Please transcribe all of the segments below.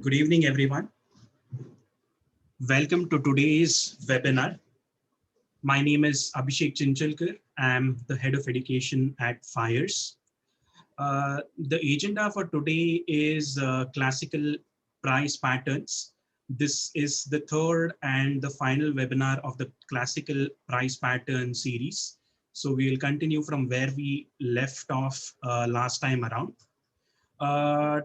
Good evening, everyone. Welcome to today's webinar. My name is Abhishek Chinchalkar. I'm the head of education at FIRES. The agenda for today is classical price patterns. This is the third and the final webinar of the classical price pattern series. So we will continue from where we left off last time around.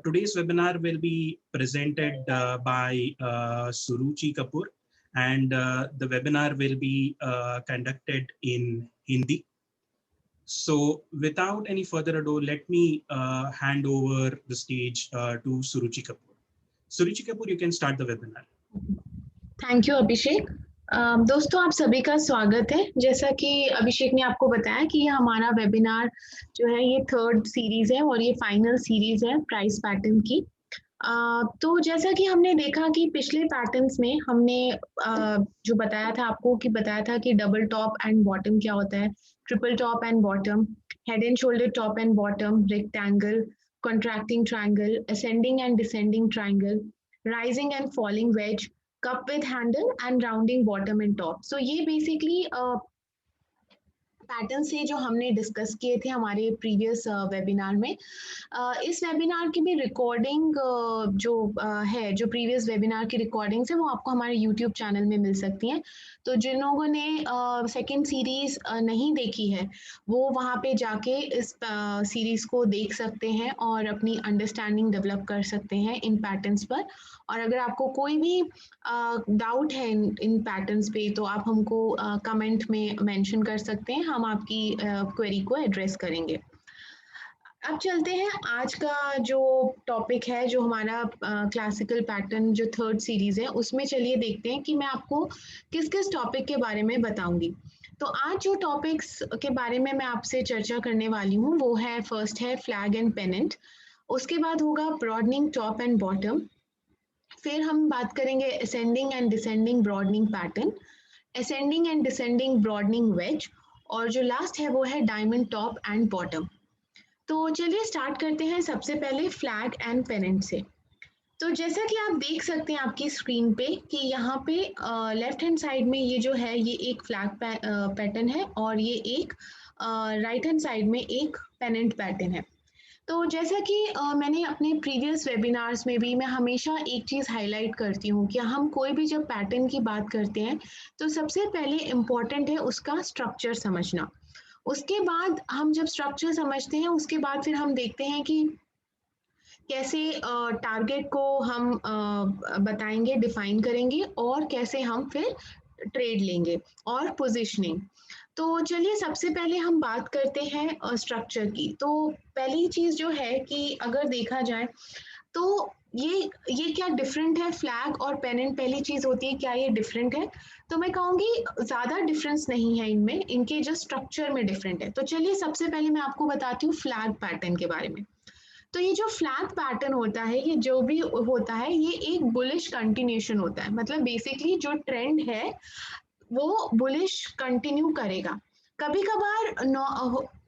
Today's webinar will be presented by Suruchi Kapoor, and the webinar will be conducted in Hindi. So without any further ado, let me hand over the stage to Suruchi Kapoor. Suruchi Kapoor, you can start the webinar. Thank you Abhishek. दोस्तों आप सभी का स्वागत है। जैसा कि अभिषेक ने आपको बताया कि ये हमारा वेबिनार जो है ये थर्ड सीरीज है और ये फाइनल सीरीज है प्राइस पैटर्न की। तो जैसा कि हमने देखा कि पिछले पैटर्न्स में हमने जो बताया था कि डबल टॉप एंड बॉटम क्या होता है, triple top and bottom, head and shoulder top and bottom, rectangle, contracting triangle, ascending and descending triangle, rising and falling veg, cup with handle and rounding bottom and top. So ये basically pattern से जो हमने discuss किए थे हमारे previous webinar में। इस webinar की भी रिकॉर्डिंग जो प्रीवियस वेबिनार की रिकॉर्डिंग्स है वो आपको हमारे यूट्यूब चैनल में मिल सकती हैं। तो जिन लोगों ने सेकंड सीरीज नहीं देखी है वो वहाँ पे जाके इस सीरीज को देख सकते हैं और अपनी अंडरस्टैंडिंग डेवलप कर सकते हैं इन पैटर्न्स पर। और अगर आपको कोई भी डाउट है इन पैटर्न्स पे तो आप हमको कमेंट में मेंशन कर सकते हैं, हम आपकी क्वेरी को एड्रेस करेंगे। अब चलते हैं आज का जो टॉपिक है, जो हमारा क्लासिकल पैटर्न जो थर्ड सीरीज है उसमें चलिए देखते हैं कि मैं आपको किस किस टॉपिक के बारे में बताऊंगी। तो आज जो टॉपिक्स के बारे में मैं आपसे चर्चा करने वाली हूँ वो है, फर्स्ट है फ्लैग एंड पेनेंट, उसके बाद होगा ब्रॉडनिंग टॉप एंड बॉटम, फिर हम बात करेंगे ascending and descending broadening pattern, ascending and descending broadening wedge, और जो लास्ट है वो है डायमंड टॉप एंड बॉटम। तो चलिए स्टार्ट करते हैं सबसे पहले फ्लैग एंड पेनेंट से। तो जैसा कि आप देख सकते हैं आपकी स्क्रीन पे कि यहाँ पे लेफ्ट हैंड साइड में ये जो है ये एक फ्लैग पैटर्न है और ये एक राइट हैंड साइड में एक पेनेंट पैटर्न है। तो जैसा कि मैंने अपने प्रीवियस वेबिनार्स में भी मैं हमेशा एक चीज़ हाईलाइट करती हूँ कि हम कोई भी जब पैटर्न की बात करते हैं तो सबसे पहले इम्पॉर्टेंट है उसका स्ट्रक्चर समझना। उसके बाद हम जब स्ट्रक्चर समझते हैं उसके बाद फिर हम देखते हैं कि कैसे टारगेट को हम बताएंगे, डिफाइन करेंगे और कैसे हम फिर ट्रेड लेंगे और पोजीशनिंग। तो चलिए सबसे पहले हम बात करते हैं स्ट्रक्चर की। तो पहली चीज़ जो है कि अगर देखा जाए तो ये क्या डिफरेंट है फ्लैग और पेनेंट, पहली चीज़ होती है क्या ये डिफरेंट है? तो मैं कहूँगी ज़्यादा डिफरेंस नहीं है इनमें, इनके जो स्ट्रक्चर में डिफरेंट है। तो चलिए सबसे पहले मैं आपको बताती हूँ फ्लैग पैटर्न के बारे में। तो ये जो फ्लैग पैटर्न होता है, ये जो भी होता है ये एक बुलिश कंटिन्यूशन होता है। मतलब बेसिकली जो ट्रेंड है वो बुलिश कंटिन्यू करेगा। कभी कभार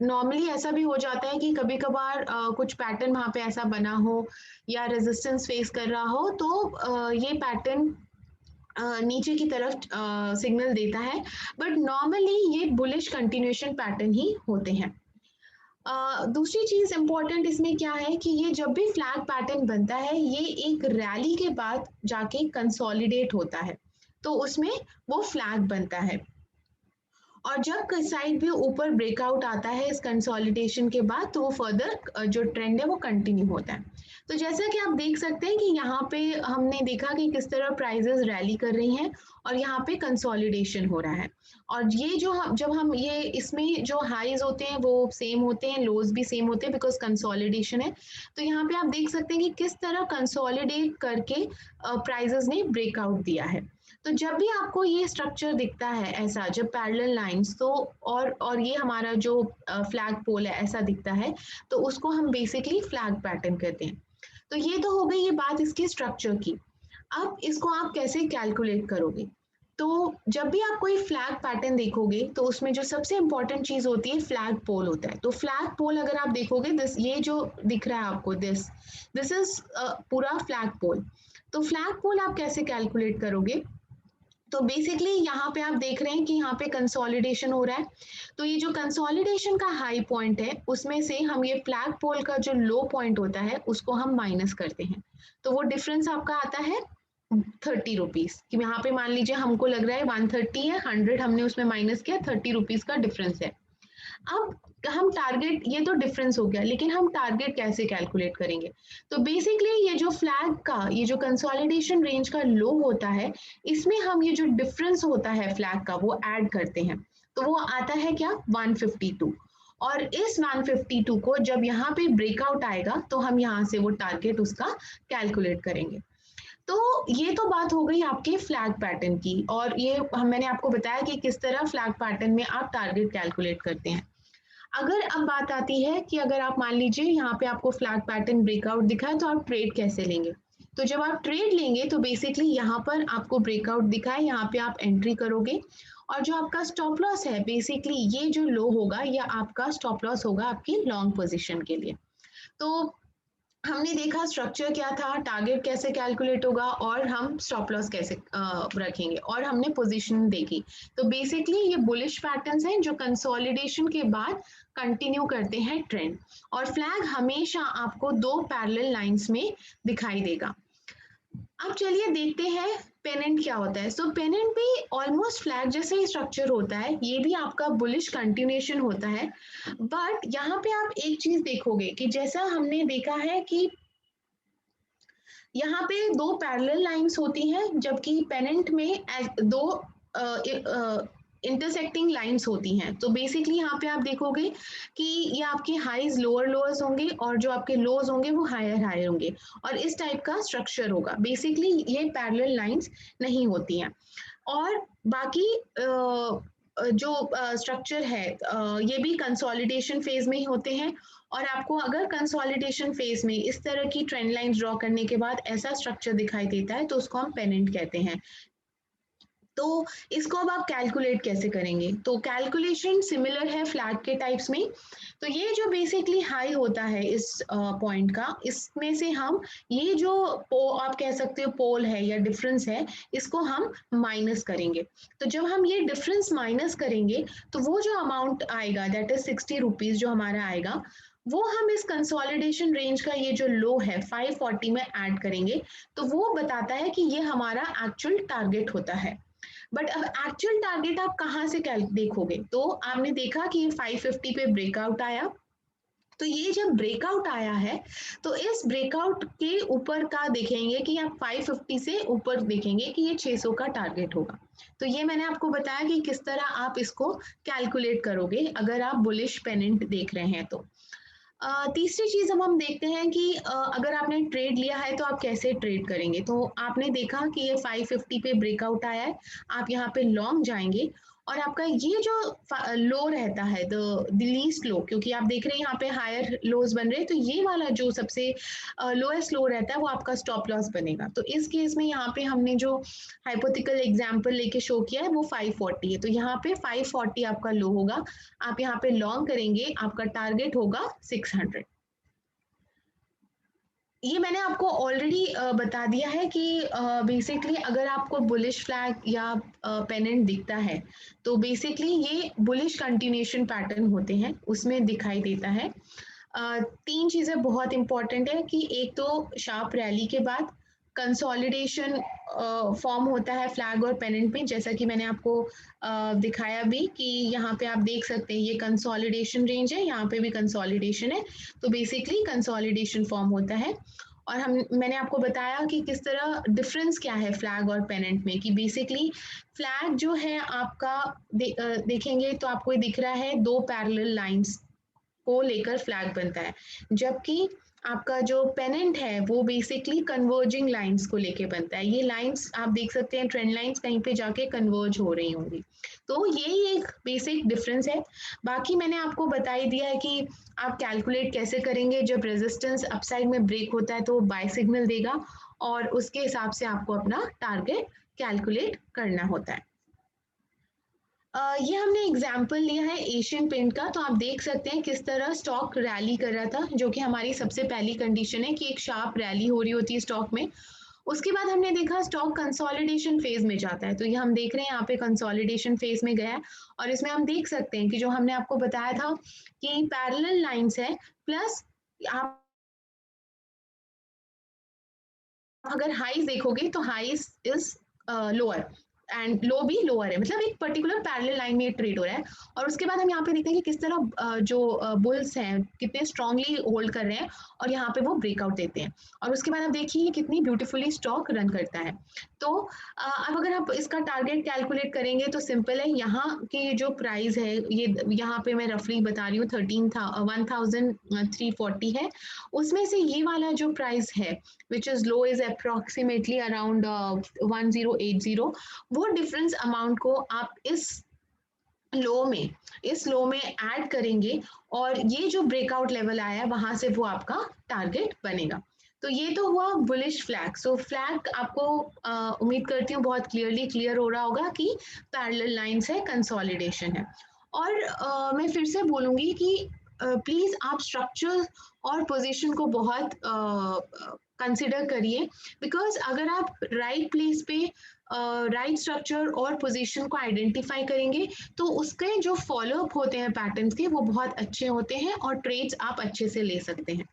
नॉर्मली ऐसा भी हो जाता है कि कभी कभार कुछ पैटर्न वहाँ पे ऐसा बना हो या रेजिस्टेंस फेस कर रहा हो तो ये पैटर्न नीचे की तरफ सिग्नल देता है, बट नॉर्मली ये बुलिश कंटिन्यूशन पैटर्न ही होते हैं। दूसरी चीज इंपॉर्टेंट इसमें क्या है कि ये जब भी फ्लैग पैटर्न बनता है ये एक रैली के बाद जाके कंसोलिडेट होता है, तो उसमें वो फ्लैग बनता है। और जब साइड भी ऊपर ब्रेकआउट आता है इस कंसोलिडेशन के बाद तो वो फर्दर जो ट्रेंड है वो कंटिन्यू होता है। तो जैसा कि आप देख सकते हैं कि यहाँ पे हमने देखा कि किस तरह प्राइजेस रैली कर रही हैं और यहाँ पे कंसोलिडेशन हो रहा है। और ये जो जब हम ये इसमें जो हाईज होते हैं वो सेम होते हैं, लोज भी सेम होते हैं बिकॉज कंसोलिडेशन है। तो यहाँ पे आप देख सकते हैं कि किस तरह कंसोलिडेट करके प्राइजेस ने ब्रेकआउट दिया है। तो जब भी आपको ये स्ट्रक्चर दिखता है ऐसा, जब पैरेलल लाइंस तो और ये हमारा जो फ्लैग पोल है ऐसा दिखता है तो उसको हम बेसिकली फ्लैग पैटर्न कहते हैं। तो ये तो हो गई ये बात इसके स्ट्रक्चर की। अब इसको आप कैसे कैलकुलेट करोगे? तो जब भी आप कोई फ्लैग पैटर्न देखोगे तो उसमें जो सबसे इंपॉर्टेंट चीज होती है फ्लैग पोल होता है। तो फ्लैग पोल अगर आप देखोगे ये जो दिख रहा है आपको दिस इज पूरा फ्लैग पोल। तो फ्लैग पोल आप कैसे कैलकुलेट करोगे? तो बेसिकली यहाँ पे आप देख रहे हैं कि यहाँ पे कंसोलिडेशन हो रहा है, तो ये जो कंसोलिडेशन का हाई पॉइंट है उसमें से हम ये फ्लैग पोल का जो लो पॉइंट होता है उसको हम माइनस करते हैं, तो वो डिफरेंस आपका आता है 30 रुपीज। कि यहाँ पे मान लीजिए हमको लग रहा है 130 है, 100 हमने उसमें माइनस किया, 30 रुपीज का डिफरेंस है। अब हम टारगेट, ये तो डिफरेंस हो गया, लेकिन हम टारगेट कैसे कैलकुलेट करेंगे? तो बेसिकली ये जो फ्लैग का, ये जो कंसोलिडेशन रेंज का लो होता है, इसमें हम ये जो डिफरेंस होता है फ्लैग का वो ऐड करते हैं, तो वो आता है क्या, 152। और इस 152 को जब यहाँ पे ब्रेकआउट आएगा तो हम यहाँ से वो टारगेट उसका कैलकुलेट करेंगे। तो ये तो बात हो गई आपके फ्लैग पैटर्न की, और ये मैंने आपको बताया कि किस तरह फ्लैग पैटर्न में आप टारगेट कैलकुलेट करते हैं। अगर अब बात आती है कि अगर आप मान लीजिए यहाँ पे आपको फ्लैग पैटर्न ब्रेकआउट दिखा है, तो आप ट्रेड कैसे लेंगे? तो जब आप ट्रेड लेंगे तो बेसिकली यहाँ पर आपको ब्रेकआउट दिखा है, यहाँ पे आप एंट्री करोगे, और जो आपका स्टॉप लॉस है, बेसिकली ये जो लो होगा या आपका स्टॉप लॉस होगा आपकी लॉन्ग पोजिशन के लिए। तो हमने देखा स्ट्रक्चर क्या था, टारगेट कैसे कैलकुलेट होगा, और हम स्टॉप लॉस कैसे रखेंगे, और हमने पोजीशन देखी। तो बेसिकली ये बुलिश पैटर्न्स हैं जो कंसोलिडेशन के बाद कंटिन्यू करते हैं ट्रेंड, और फ्लैग हमेशा आपको दो पैरेलल लाइंस में दिखाई देगा। अब चलिए देखते हैं पेनेंट क्या होता है। सो पेनेंट भी ऑलमोस्ट फ्लैग जैसा ही स्ट्रक्चर होता है, ये भी आपका बुलिश कंटिन्यूएशन होता है, बट यहाँ पे आप एक चीज देखोगे कि जैसा हमने देखा है कि यहाँ पे दो पैरेलल लाइंस होती हैं, जबकि पेनेंट में दो इंटरसेक्टिंग लाइंस होती हैं। तो बेसिकली यहाँ पे आप देखोगे कि ये आपके हाईज लोअर लोअर्स होंगे, और जो आपके लोज होंगे वो हायर हायर होंगे, और इस टाइप का स्ट्रक्चर होगा। बेसिकली ये पैरेलल लाइंस नहीं होती हैं। और बाकी जो स्ट्रक्चर है ये भी कंसोलिडेशन फेज में ही होते हैं, और आपको अगर कंसोलिडेशन फेज में इस तरह की ट्रेंड लाइन ड्रॉ करने के बाद ऐसा स्ट्रक्चर दिखाई देता है तो उसको हम पेनेंट कहते हैं। तो इसको अब आप कैलकुलेट कैसे करेंगे? तो कैलकुलेशन सिमिलर है फ्लैग के टाइप्स में। तो ये जो बेसिकली हाई होता है इस पॉइंट का, इसमें से हम ये जो आप कह सकते हो पोल है या डिफरेंस है, इसको हम माइनस करेंगे। तो जब हम ये डिफरेंस माइनस करेंगे तो वो जो अमाउंट आएगा, दैट इज 60 रुपीज जो हमारा आएगा, वो हम इस कंसोलिडेशन रेंज का ये जो लो है 540 में ऐड करेंगे, तो वो बताता है कि ये हमारा एक्चुअल टारगेट होता है। बट अब एक्चुअल टारगेट आप कहाँ से देखोगे? तो आपने देखा कि ये 550 पे ब्रेकआउट आया, तो ये जब ब्रेकआउट आया है तो इस ब्रेकआउट के ऊपर का देखेंगे कि आप 550 से ऊपर देखेंगे कि ये 600 का टारगेट होगा। तो ये मैंने आपको बताया कि किस तरह आप इसको कैलकुलेट करोगे अगर आप बुलिश पेनेंट देख रहे हैं। तो तीसरी चीज अब हम देखते हैं कि अगर आपने ट्रेड लिया है तो आप कैसे ट्रेड करेंगे। तो आपने देखा कि ये 550 पे ब्रेकआउट आया है, आप यहाँ पे लॉन्ग जाएंगे, और आपका ये जो लो रहता है द लीस्ट लो, क्योंकि आप देख रहे हैं यहाँ पे हायर लोज बन रहे हैं, तो ये वाला जो सबसे लोएस्ट लो रहता है वो आपका स्टॉप लॉस बनेगा। तो इस केस में यहाँ पे हमने जो हाइपोथेटिकल एग्जांपल लेके शो किया है वो 540 है, तो यहाँ पे 540 आपका लो होगा, आप यहाँ पे लॉन्ग करेंगे, आपका टारगेट होगा 600। ये मैंने आपको ऑलरेडी बता दिया है कि बेसिकली अगर आपको बुलिश फ्लैग या पेनेंट दिखता है तो बेसिकली ये बुलिश कंटिन्यूएशन पैटर्न होते हैं, उसमें दिखाई देता है। तीन चीज़ें बहुत इंपॉर्टेंट है कि एक तो शार्प रैली के बाद कंसोलिडेशन फॉर्म होता है फ्लैग और पेनेंट में, जैसा कि मैंने आपको दिखाया भी कि यहाँ पे आप देख सकते हैं ये कंसोलिडेशन रेंज है, यहाँ पे भी कंसोलिडेशन है, तो बेसिकली कंसोलिडेशन फॉर्म होता है। और मैंने आपको बताया कि किस तरह डिफरेंस क्या है फ्लैग और पेनेंट में, कि बेसिकली फ्लैग जो है आपका देखेंगे तो आपको दिख रहा है दो पैरेलल लाइंस को लेकर फ्लैग बनता है, जबकि आपका जो पेनेंट है वो बेसिकली कन्वर्जिंग लाइंस को लेके बनता है। ये लाइंस आप देख सकते हैं ट्रेंड लाइंस कहीं पे जाके कन्वर्ज हो रही होंगी, तो यही एक बेसिक डिफरेंस है। बाकी मैंने आपको बता ही दिया है कि आप कैलकुलेट कैसे करेंगे, जब रेजिस्टेंस अपसाइड में ब्रेक होता है तो बाय सिग्नल देगा, और उसके हिसाब से आपको अपना टारगेट कैलकुलेट करना होता है। ये हमने एग्जाम्पल लिया है एशियन पेंट का, तो आप देख सकते हैं किस तरह स्टॉक रैली कर रहा था, जो कि हमारी सबसे पहली कंडीशन है कि एक शार्प रैली हो रही होती है स्टॉक में। उसके बाद हमने देखा स्टॉक कंसोलिडेशन फेज में जाता है, तो ये हम देख रहे हैं यहाँ पे कंसोलिडेशन फेज में गया है और इसमें हम देख सकते हैं कि जो हमने आपको बताया था कि पैरेलल लाइंस है प्लस आप अगर हाईज देखोगे तो highs is lower and low भी लोअर है, मतलब एक पर्टिकुलर पैरेलल लाइन में ट्रेड हो रहा है। और उसके बाद हम यहाँ पे देखते हैं कि किस तरह जो बुल्स हैं कितने स्ट्रांगली होल्ड कर रहे हैं और यहाँ पे वो ब्रेकआउट देते हैं। और उसके बाद आप देखिए कितनी ब्यूटीफुली स्टॉक रन करता है। तो अब अगर आप इसका टारगेट कैलकुलेट करेंगे तो सिंपल है, यहाँ की जो प्राइस है ये यहाँ पे मैं रफली बता रही हूँ 13,340 है, उसमें से ये वाला जो प्राइस है which is low is approximately around 1080, वो डिफरेंस अमाउंट को आप इस लो में ऐड करेंगे और ये जो ब्रेकआउट लेवल आया वहां से वो आपका टारगेट बनेगा। तो ये तो हुआ बुलिश फ्लैग। सो फ्लैग आपको उम्मीद करती हूँ बहुत क्लियर हो रहा होगा कि पैरेलल लाइंस है, कंसोलिडेशन है। और मैं फिर से बोलूंगी कि प्लीज आप स्ट्रक्चर और पोजीशन को बहुत कंसिडर करिए, बिकॉज अगर आप राइट प्लेस पे राइट स्ट्रक्चर और पोजीशन को आइडेंटिफाई करेंगे तो उसके जो फॉलोअप होते हैं पैटर्न्स के वो बहुत अच्छे होते हैं और ट्रेड्स आप अच्छे से ले सकते हैं।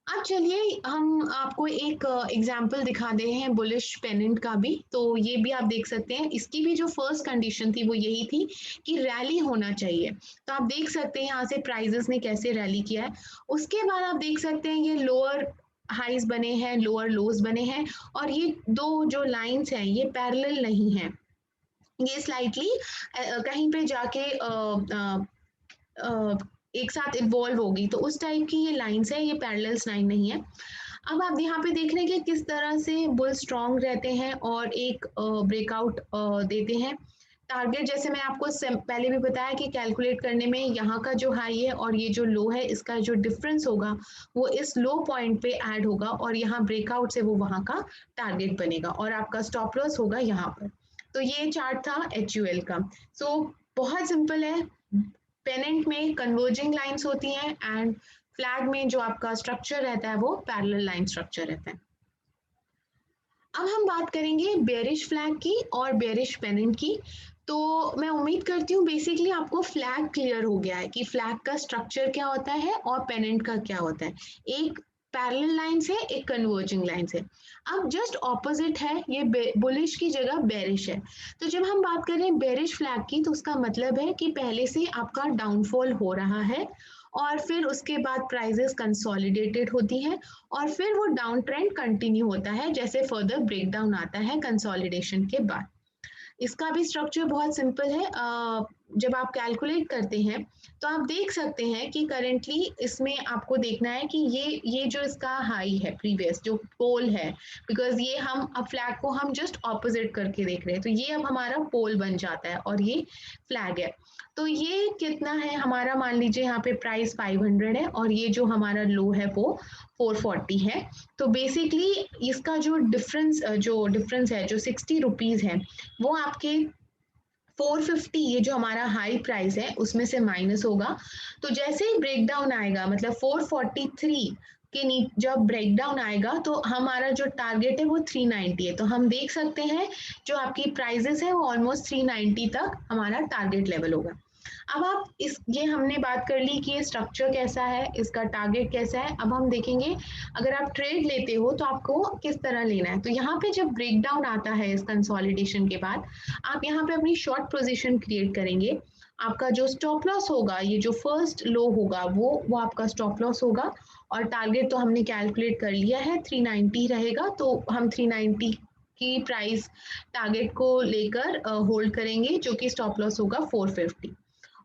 अब चलिए हम आपको एक एग्जाम्पल दिखा दे हैं बुलिश पेनेंट का भी। तो ये भी आप देख सकते हैं, इसकी भी जो फर्स्ट कंडीशन थी वो यही थी कि रैली होना चाहिए। तो आप देख सकते हैं यहाँ से प्राइजेस ने कैसे रैली किया है। उसके बाद आप देख सकते हैं ये लोअर हाइज बने हैं, लोअर लोज बने हैं और ये दो जो लाइंस हैं ये पैरेलल नहीं है, ये स्लाइटली कहीं पे जाके एक साथ इन्वॉल्व होगी, तो उस टाइप की ये लाइंस है, ये पैरेलल्स लाइन नहीं है। अब आप यहाँ पे देख रहे हैं कि किस तरह से बुल स्ट्रॉन्ग रहते हैं और एक ब्रेकआउट देते हैं। टारगेट जैसे मैं आपको पहले भी बताया कि कैलकुलेट करने में यहाँ का जो हाई है और ये जो लो है इसका जो डिफरेंस होगा वो इस लो पॉइंट पे ऐड होगा और यहाँ ब्रेकआउट से वो वहाँ का टारगेट बनेगा और आपका स्टॉप लॉस होगा यहाँ पर। तो ये चार्ट था HUL का। सो बहुत सिंपल है, पेनेंट में कन्वर्जिंग लाइंस होती हैं एंड फ्लैग में जो आपका स्ट्रक्चर रहता है वो पैरेलल लाइन स्ट्रक्चर रहता है। अब हम बात करेंगे बेरिश फ्लैग की और बेरिश पेनेंट की। तो मैं उम्मीद करती हूँ बेसिकली आपको फ्लैग क्लियर हो गया है कि फ्लैग का स्ट्रक्चर क्या होता है और पेनेंट का क्या होता है। एक पैरेलल लाइंस है, एक कन्वर्जिंग लाइंस है। अब जस्ट ऑपोजिट है, ये बुलिश की जगह बेरिश है। तो जब हम बात करें बेरिश फ्लैग की तो उसका मतलब है कि पहले से आपका डाउनफॉल हो रहा है और फिर उसके बाद प्राइजेस कंसोलिडेटेड होती हैं और फिर वो डाउन ट्रेंड कंटिन्यू होता है जैसे फर्दर ब्रेकडाउन आता है कंसोलिडेशन के बाद। इसका भी स्ट्रक्चर बहुत सिंपल है। जब आप कैलकुलेट करते हैं तो आप देख सकते हैं कि करेंटली इसमें आपको देखना है कि ये जो इसका हाई है प्रीवियस जो पोल है, बिकॉज ये हम अब फ्लैग को हम जस्ट ऑपोजिट करके देख रहे हैं, तो ये अब हमारा पोल बन जाता है और ये फ्लैग है। तो ये कितना है हमारा, मान लीजिए यहाँ पे प्राइस 500 है और ये जो हमारा लो है वो 440 है। तो बेसिकली इसका जो डिफरेंस है जो 60 रुपीज है वो आपके 450 ये जो हमारा हाई प्राइस है उसमें से माइनस होगा। तो जैसे ही ब्रेकडाउन आएगा मतलब 443 के जब ब्रेकडाउन आएगा तो हमारा जो टारगेट है वो 390 है। तो हम देख सकते हैं जो आपकी प्राइजेस है वो ऑलमोस्ट 390 तक हमारा टारगेट लेवल होगा। अब आप ये हमने बात कर ली कि ये स्ट्रक्चर कैसा है, इसका टारगेट कैसा है। अब हम देखेंगे अगर आप ट्रेड लेते हो तो आपको किस तरह लेना है। तो यहाँ पे जब ब्रेकडाउन आता है इस कंसोलिडेशन के बाद आप यहाँ पे अपनी शॉर्ट पोजीशन क्रिएट करेंगे। आपका जो स्टॉप लॉस होगा, ये जो फर्स्ट लो होगा वो आपका स्टॉप लॉस होगा और टारगेट तो हमने कैलकुलेट कर लिया है 390 रहेगा। तो हम 390 की प्राइस टारगेट को लेकर होल्ड करेंगे जो कि स्टॉप लॉस होगा 450।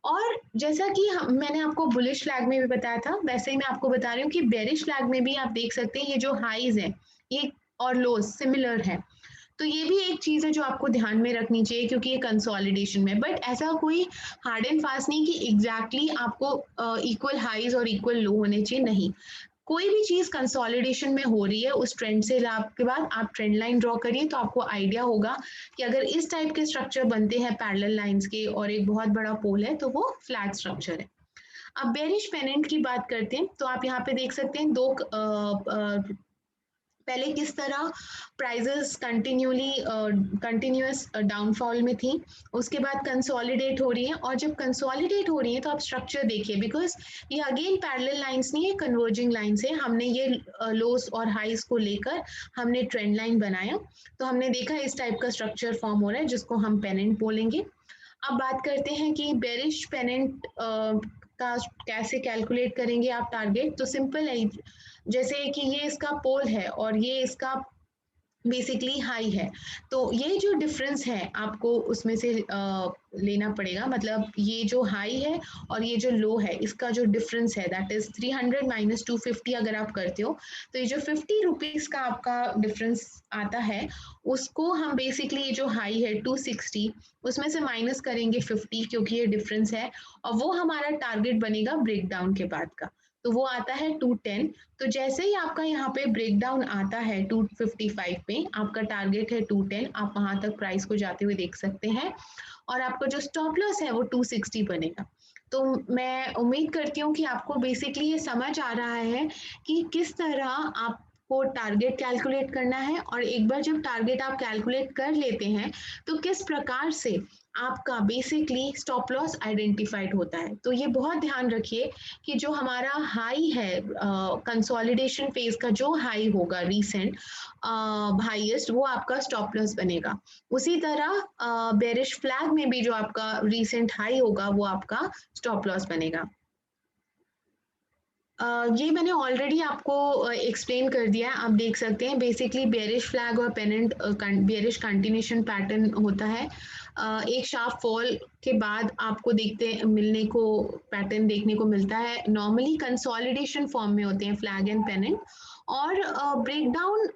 और जैसा कि मैंने आपको बुलिश फ्लैग में भी बताया था वैसे ही मैं आपको बता रही हूँ कि बेरिश फ्लैग में भी आप देख सकते हैं ये जो हाईज है ये और लोज सिमिलर है। तो ये भी एक चीज है जो आपको ध्यान में रखनी चाहिए क्योंकि ये कंसोलिडेशन में, बट ऐसा कोई हार्ड एंड फास्ट नहीं कि एग्जैक्टली आपको इक्वल हाईज और इक्वल लो होने चाहिए, नहीं। कोई भी चीज कंसोलिडेशन में हो रही है उस ट्रेंड से लाभ के बाद आप ट्रेंड लाइन ड्रॉ करिए तो आपको आइडिया होगा कि अगर इस टाइप के स्ट्रक्चर बनते हैं पैरेलल लाइंस के और एक बहुत बड़ा पोल है तो वो फ्लैग स्ट्रक्चर है। अब बेरिश पेनेंट की बात करते हैं तो आप यहाँ पे देख सकते हैं दो पहले किस तरह प्राइजेस कंटिन्यूअस डाउनफॉल में थी, उसके बाद कंसोलिडेट हो रही है, और जब कंसोलिडेट हो रही है तो आप स्ट्रक्चर देखिए, बिकॉज ये अगेन पैरेलल लाइंस नहीं है, कन्वर्जिंग लाइंस है। हमने ये लोस और हाइस को लेकर हमने ट्रेंड लाइन बनाया, तो हमने देखा इस टाइप का स्ट्रक्चर फॉर्म हो रहा है जिसको हम पेनेंट बोलेंगे। अब बात करते हैं कि बेरिश पेनेंट का कैसे कैलकुलेट करेंगे आप टारगेट। तो सिंपल है, जैसे कि ये इसका पोल है और ये इसका बेसिकली हाई है, तो ये जो डिफरेंस है आपको उसमें से लेना पड़ेगा। मतलब ये जो हाई है और ये जो लो है, इसका जो डिफरेंस है दैट इज 300 माइनस 250 अगर आप करते हो, तो ये जो 50 रुपीज का आपका डिफरेंस आता है, उसको हम बेसिकली ये जो हाई है 260 उसमें से माइनस करेंगे 50, क्योंकि ये डिफरेंस है, और वो हमारा टारगेट बनेगा ब्रेकडाउन के बाद का, तो वो आता है 210। तो जैसे ही आपका यहाँ पे ब्रेकडाउन आता है 255 पे, आपका टारगेट है 210, आप वहां तक प्राइस को जाते हुए देख सकते हैं, और आपका जो स्टॉप लॉस है वो 260 बनेगा। तो मैं उम्मीद करती हूँ कि आपको बेसिकली ये समझ आ रहा है कि किस तरह आपको टारगेट कैलकुलेट करना है, और एक बार जब टारगेट आप कैलकुलेट कर लेते हैं तो किस प्रकार से आपका बेसिकली स्टॉप लॉस आइडेंटिफाइड होता है। तो ये बहुत ध्यान रखिए कि जो हमारा हाई है कंसोलिडेशन फेज का, जो हाई होगा रीसेंट हाईएस्ट, वो आपका स्टॉप लॉस बनेगा। उसी तरह बेरिश फ्लैग में भी जो आपका रीसेंट हाई होगा वो आपका स्टॉप लॉस बनेगा। ये मैंने ऑलरेडी आपको एक्सप्लेन कर दिया है, आप देख सकते हैं बेसिकली बेरिश फ्लैग और पेनेंट बेरिश कंटिन्यूएशन पैटर्न होता है। एक शार्प फॉल के बाद आपको मिलने को पैटर्न देखने को मिलता है, नॉर्मली कंसोलिडेशन फॉर्म में होते हैं फ्लैग एंड पेनेंट, और ब्रेकडाउन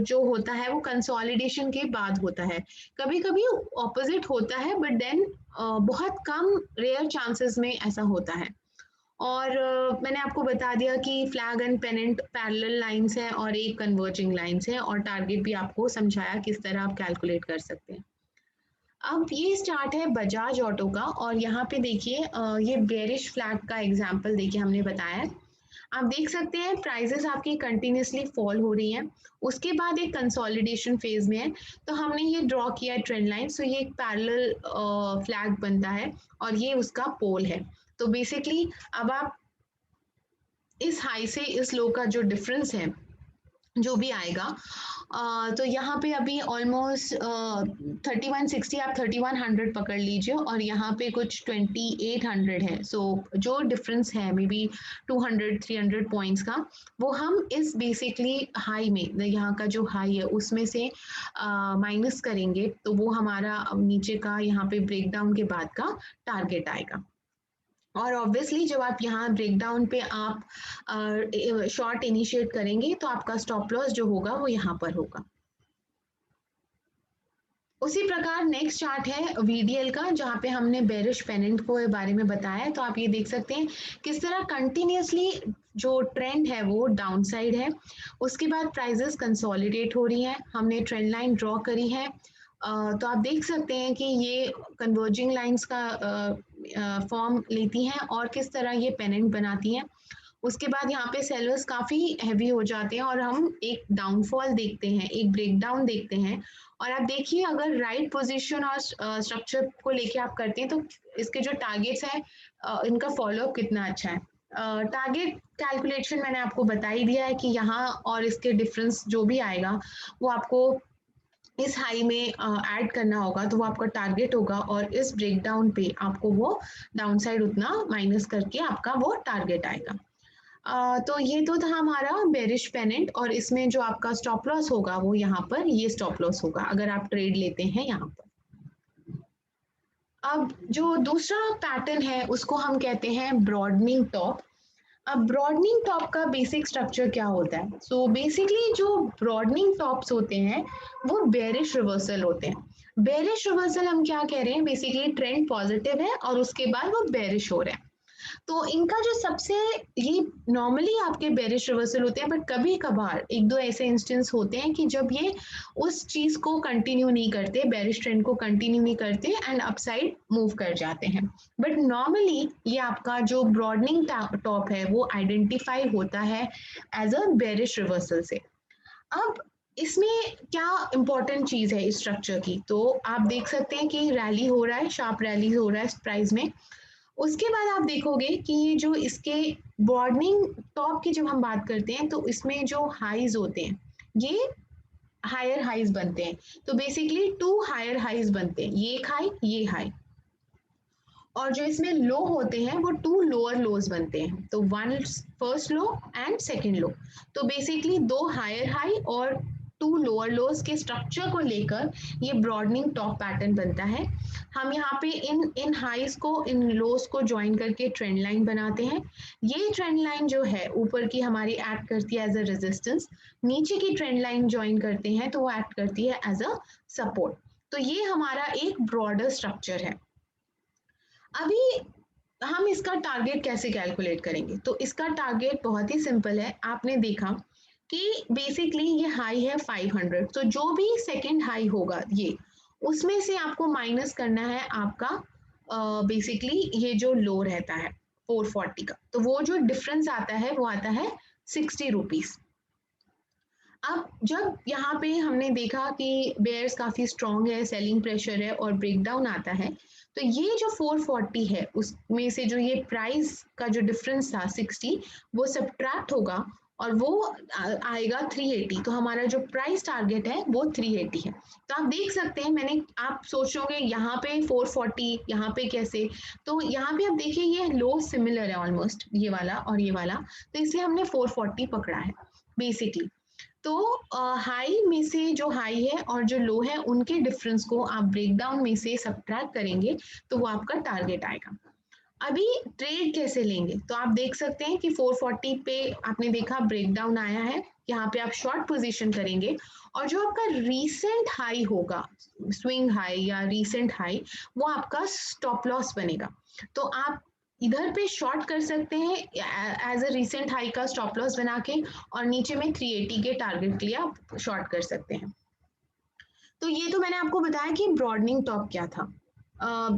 जो होता है वो कंसोलिडेशन के बाद होता है। कभी कभी ऑपोजिट होता है, बट देन बहुत कम रेयर चांसेस में ऐसा होता है। और मैंने आपको बता दिया कि flag and pennant parallel lines है और एक कन्वर्जिंग लाइंस है, और टारगेट भी आपको समझाया किस तरह आप कैलकुलेट कर सकते हैं। अब ये स्टार्ट है बजाज ऑटो का, और यहाँ पे देखिए ये बेरिश फ्लैग का एग्जांपल देखिए हमने बताया है। आप देख सकते हैं प्राइसेस आपकी कंटिन्यूसली फॉल हो रही हैं, उसके बाद एक कंसोलिडेशन फेज में है, तो हमने ये ड्रॉ किया ट्रेंड लाइन, सो ये एक पैरेलल फ्लैग बनता है और ये उसका पोल है। तो बेसिकली अब आप इस हाई से इस लो का जो डिफरेंस है जो भी आएगा, तो यहाँ पे अभी ऑलमोस्ट 3160, आप 3100 पकड़ लीजिए, और यहाँ पे कुछ 2800 है। सो जो डिफरेंस है मे बी 200-300 पॉइंट्स का, वो हम इस बेसिकली हाई में, यहाँ का जो हाई है उसमें से माइनस करेंगे, तो वो हमारा नीचे का यहाँ पे ब्रेकडाउन के बाद का टारगेट आएगा। और ऑब्वियसली जब आप यहाँ ब्रेकडाउन पे आप शॉर्ट इनिशिएट करेंगे तो आपका स्टॉप लॉस जो होगा वो यहाँ पर होगा। उसी प्रकार नेक्स्ट चार्ट है वीडीएल का, जहाँ पे हमने बेरिश पेनेंट को बारे में बताया है। तो आप ये देख सकते हैं किस तरह कंटिन्यूसली जो ट्रेंड है वो डाउन साइड है, उसके बाद प्राइजेस कंसोलिडेट हो रही है, हमने ट्रेंड लाइन ड्रॉ करी है। तो आप देख सकते हैं कि ये कन्वर्जिंग लाइंस का फॉर्म लेती हैं और किस तरह ये पेनेंट बनाती हैं। उसके बाद यहाँ पे सेलर्स काफ़ी हैवी हो जाते हैं और हम एक डाउनफॉल देखते हैं, एक ब्रेकडाउन देखते हैं। और आप देखिए अगर राइट पोजीशन और स्ट्रक्चर को लेके आप करते हैं तो इसके जो टारगेट्स हैं इनका फॉलोअप कितना अच्छा है। टारगेट कैलकुलेशन मैंने आपको बता ही दिया है कि यहाँ और इसके डिफरेंस जो भी आएगा वो आपको इस हाई में ऐड करना होगा, तो वो आपका टारगेट होगा, और इस ब्रेकडाउन पे आपको वो डाउन साइड उतना माइनस करके आपका वो टारगेट आएगा। तो ये तो था हमारा बेरिश पेनेंट, और इसमें जो आपका स्टॉप लॉस होगा वो यहाँ पर ये स्टॉप लॉस होगा अगर आप ट्रेड लेते हैं यहाँ पर। अब जो दूसरा पैटर्न है उसको हम कहते हैं ब्रॉडनिंग टॉप। अब ब्रॉडनिंग टॉप का बेसिक स्ट्रक्चर क्या होता है? सो बेसिकली जो ब्रॉडनिंग टॉप्स होते हैं वो बेरिश रिवर्सल होते हैं। बेरिश रिवर्सल हम क्या कह रहे हैं, बेसिकली ट्रेंड पॉजिटिव है और उसके बाद वो बेरिश हो रहा है। तो इनका जो सबसे, ये नॉर्मली आपके बेरिश रिवर्सल होते हैं, बट कभी कभार एक दो ऐसे इंस्टेंस होते हैं कि जब ये उस चीज को कंटिन्यू नहीं करते, बेरिश ट्रेंड को कंटिन्यू नहीं करते एंड अपसाइड मूव कर जाते हैं। बट नॉर्मली ये आपका जो ब्रॉडनिंग टॉप है वो आइडेंटिफाई होता है एज अ बेरिश रिवर्सल से। अब इसमें क्या इंपॉर्टेंट चीज है इस स्ट्रक्चर की, तो आप देख सकते हैं कि रैली हो रहा है, शार्प रैली हो रहा है प्राइस में। उसके बाद आप देखोगे कि जो इसके बॉर्डनिंग टॉप की जब हम बात करते हैं तो इसमें जो हाईज होते हैं ये हायर हाईज बनते हैं। तो बेसिकली टू हायर हाईज बनते हैं, ये एक हाई ये हाई, और जो इसमें लो होते हैं वो टू लोअर लोज बनते हैं। तो one first low and second low. तो बेसिकली दो हायर हाई और टू लोअर लोज के स्ट्रक्चर को लेकर ये ब्रॉडनिंग टॉप पैटर्न बनता है। हम यहाँ पे इन इन हाइज को इन लोज को ज्वाइन करके ट्रेंड लाइन बनाते हैं। ये ट्रेंड लाइन जो है ऊपर की हमारी एक्ट करती है एज अ रेजिस्टेंस, नीचे की ट्रेंड लाइन ज्वाइन करते हैं तो वो एक्ट करती है एज अ सपोर्ट। तो ये हमारा एक ब्रॉडर स्ट्रक्चर है। अभी हम इसका टारगेट कैसे कैलकुलेट करेंगे, तो इसका टारगेट बहुत ही सिंपल है। आपने देखा कि बेसिकली ये हाई है 500, तो जो भी सेकंड हाई होगा ये उसमें से आपको माइनस करना है आपका बेसिकली ये जो लो रहता है 440 का, तो वो जो डिफरेंस आता है वो आता है 60 रुपीज। अब जब यहाँ पे हमने देखा कि बेयर्स काफी स्ट्रांग है, सेलिंग प्रेशर है और ब्रेकडाउन आता है, तो ये जो 440 है उसमें से जो ये प्राइस का जो डिफरेंस था 60 वो सब्ट्रैक्ट होगा और वो आएगा 380। तो हमारा जो प्राइस टारगेट है वो 380 है। तो आप देख सकते हैं, मैंने आप सोचोगे यहाँ पे 440 यहाँ पे कैसे, तो यहाँ पे आप देखिए ये लो सिमिलर है ऑलमोस्ट, ये वाला और ये वाला, तो इसलिए हमने 440 पकड़ा है बेसिकली। तो हाई में से जो हाई है और जो लो है उनके डिफरेंस को आप ब्रेकडाउन में से सब्ट्रैक्ट करेंगे तो वो आपका टारगेट आएगा। अभी ट्रेड कैसे लेंगे, तो आप देख सकते हैं कि 440 पे आपने देखा ब्रेकडाउन आया है, यहाँ पे आप शॉर्ट पोजीशन करेंगे और जो आपका रीसेंट हाई होगा, स्विंग हाई या रीसेंट हाई, वो आपका स्टॉप लॉस बनेगा। तो आप इधर पे शॉर्ट कर सकते हैं एज अ रीसेंट हाई का स्टॉप लॉस बना के, और नीचे में 380 के टारगेट के लिए आप शॉर्ट कर सकते हैं। तो ये तो मैंने आपको बताया कि ब्रॉडनिंग टॉप क्या था।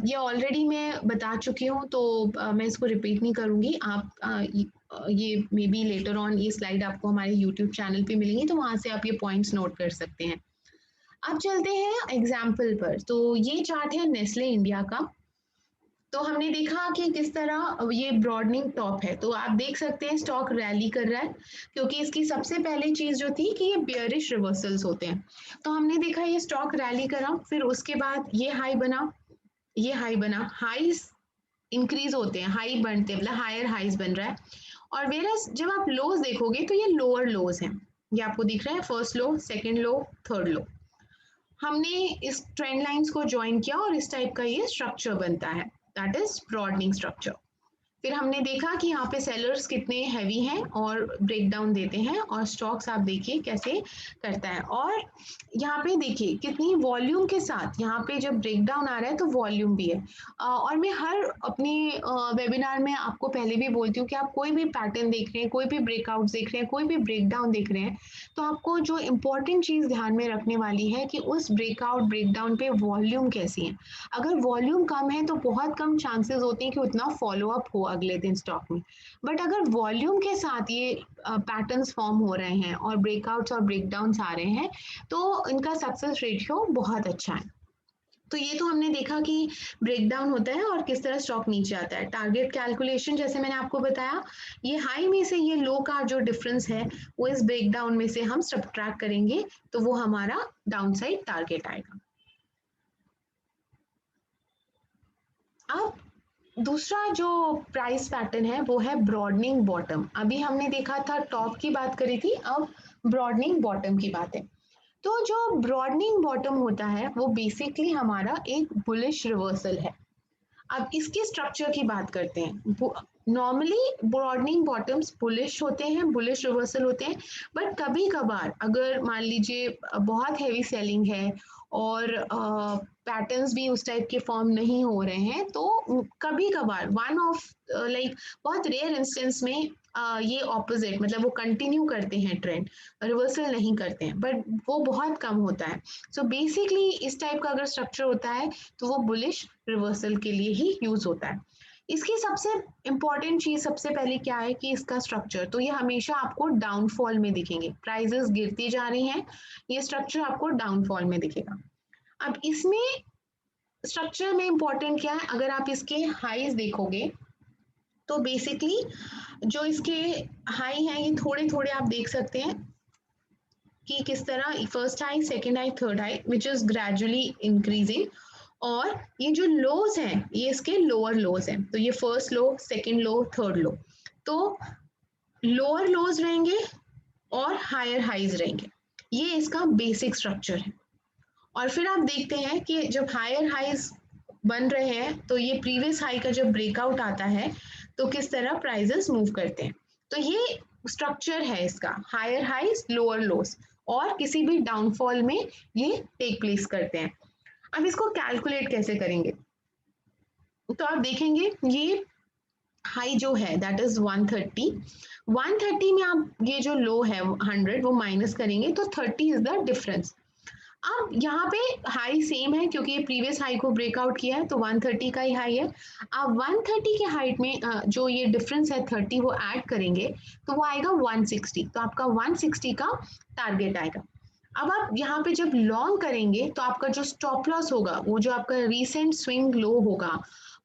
ये ऑलरेडी मैं बता चुकी हूँ, तो मैं इसको रिपीट नहीं करूँगी। आप ये मे बी लेटर ऑन ये स्लाइड आपको हमारे यूट्यूब चैनल पे मिलेंगी, तो वहाँ से आप ये पॉइंट्स नोट कर सकते हैं। अब चलते हैं एग्जाम्पल पर। तो ये चार्ट है नेस्ले इंडिया का। तो हमने देखा कि किस तरह ये ब्रॉडनिंग टॉप है, तो आप देख सकते हैं स्टॉक रैली कर रहा है, क्योंकि इसकी सबसे पहली चीज जो थी कि ये बियरिश रिवर्सल्स होते हैं। तो हमने देखा ये स्टॉक रैली करा, फिर उसके बाद ये हाई बना, ये हाई बना, हाईज इंक्रीज होते हैं, हाई बनते हैं, मतलब हायर हाईज बन रहा है। और वेरस जब आप लोज देखोगे तो ये लोअर लोज हैं, ये आपको दिख रहा है, फर्स्ट लो, सेकंड लो, थर्ड लो। हमने इस ट्रेंड लाइंस को ज्वाइन किया और इस टाइप का ये स्ट्रक्चर बनता है, दैट इज ब्रॉडनिंग स्ट्रक्चर। फिर हमने देखा कि यहाँ पे सेलर्स कितने हैवी हैं और ब्रेकडाउन देते हैं, और स्टॉक्स आप देखिए कैसे करता है। और यहाँ पे देखिए कितनी वॉल्यूम के साथ यहाँ पे जब ब्रेकडाउन आ रहा है तो वॉल्यूम भी है। और मैं हर अपने वेबिनार में आपको पहले भी बोलती हूँ कि आप कोई भी पैटर्न देख रहे हैं, कोई भी ब्रेकआउट देख रहे हैं, कोई भी ब्रेकडाउन देख रहे हैं, तो आपको जो इम्पोर्टेंट चीज़ ध्यान में रखने वाली है कि उस ब्रेकआउट ब्रेकडाउन पे वॉल्यूम कैसी है। अगर वॉल्यूम कम है तो बहुत कम चांसेस होते हैं कि उतना फॉलो अप हो अगले दिन स्टॉक में। बट अगर वॉल्यूम के साथ ये पैटर्न्स फॉर्म हो रहे हैं और ब्रेकआउट्स और ब्रेकडाउन्स आ रहे हैं, तो इनका सक्सेस रेशियो बहुत अच्छा है। तो ये तो हमने देखा कि ब्रेकडाउन होता है और किस तरह स्टॉक नीचे आता है। टारगेट कैलकुलेशन जैसे मैंने आपको बताया, ये हाई में से ये लो का जो डिफरेंस है वो इस ब्रेकडाउन में से हम सब्ट्रैक्ट करेंगे, तो वो हमारा डाउनसाइड टारगेट आएगा। अब दूसरा जो प्राइस पैटर्न है वो है ब्रॉडनिंग बॉटम। अभी हमने देखा था टॉप की बात करी थी, अब ब्रॉडनिंग बॉटम की बात है। तो जो ब्रॉडनिंग बॉटम होता है वो बेसिकली हमारा एक बुलिश रिवर्सल है। अब इसके स्ट्रक्चर की बात करते हैं। नॉर्मली ब्रॉडनिंग बॉटम्स बुलिश होते हैं, बुलिश रिवर्सल होते हैं, बट कभी कभार अगर मान लीजिए बहुत हैवी सेलिंग है और पैटर्न्स भी उस टाइप के फॉर्म नहीं हो रहे हैं, तो कभी कभार वन ऑफ लाइक बहुत रेयर इंस्टेंस में ये ऑपोजिट, मतलब वो कंटिन्यू करते हैं ट्रेंड, रिवर्सल नहीं करते हैं, बट वो बहुत कम होता है। सो बेसिकली इस टाइप का अगर स्ट्रक्चर होता है तो वो बुलिश रिवर्सल के लिए ही यूज होता है। इसकी सबसे इम्पॉर्टेंट चीज सबसे पहले क्या है कि इसका स्ट्रक्चर, तो ये हमेशा आपको डाउनफॉल में दिखेंगे, प्राइजेस गिरती जा रही हैं, ये स्ट्रक्चर आपको डाउनफॉल में दिखेगा। अब इसमें स्ट्रक्चर में इम्पॉर्टेंट क्या है, अगर आप इसके हाईज देखोगे तो बेसिकली जो इसके हाई हैं ये थोड़े थोड़े आप देख सकते हैं कि किस तरह first high, second high, third high which is gradually increasing, और ये जो लोज हैं ये इसके लोअर लोज हैं, तो ये first low, second low, third low, तो लोअर लोज रहेंगे और हायर हाइज रहेंगे, ये इसका बेसिक स्ट्रक्चर है। और फिर आप देखते हैं कि जब हायर हाइज बन रहे हैं तो ये प्रीवियस हाई का जब ब्रेकआउट आता है तो किस तरह प्राइजेस मूव करते हैं, तो ये स्ट्रक्चर है इसका, हायर हाइज लोअर लोस, और किसी भी डाउनफॉल में ये टेक प्लेस करते हैं। अब इसको कैलकुलेट कैसे करेंगे, तो आप देखेंगे ये हाई जो है दैट इज 130 में आप ये जो लो है 100 वो माइनस करेंगे तो 30 इज द डिफरेंस। अब यहाँ पे हाई सेम है क्योंकि ये प्रीवियस हाई को ब्रेकआउट किया है तो 130 का ही हाई है। अब 130 के हाइट में जो ये डिफरेंस है 30 वो ऐड करेंगे तो वो आएगा 160, तो आपका 160 का टारगेट आएगा। अब आप यहाँ पे जब लॉन्ग करेंगे तो आपका जो स्टॉप लॉस होगा, वो जो आपका रीसेंट स्विंग लो होगा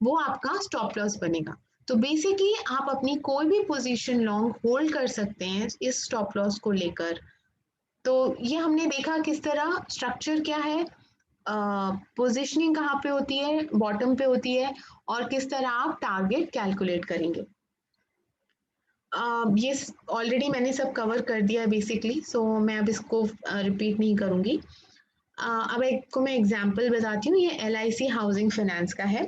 वो आपका स्टॉप लॉस बनेगा। तो बेसिकली आप अपनी कोई भी पोजीशन लॉन्ग होल्ड कर सकते हैं इस स्टॉप लॉस को लेकर। तो ये हमने देखा किस तरह स्ट्रक्चर क्या है, पोजीशनिंग कहाँ पे होती है, बॉटम पे होती है, और किस तरह आप टारगेट कैलकुलेट करेंगे। ये ऑलरेडी मैंने सब कवर कर दिया है बेसिकली, सो मैं अब इसको रिपीट नहीं करूंगी। अब एक को मैं एग्जांपल बताती हूँ, ये LIC हाउसिंग फाइनेंस का है।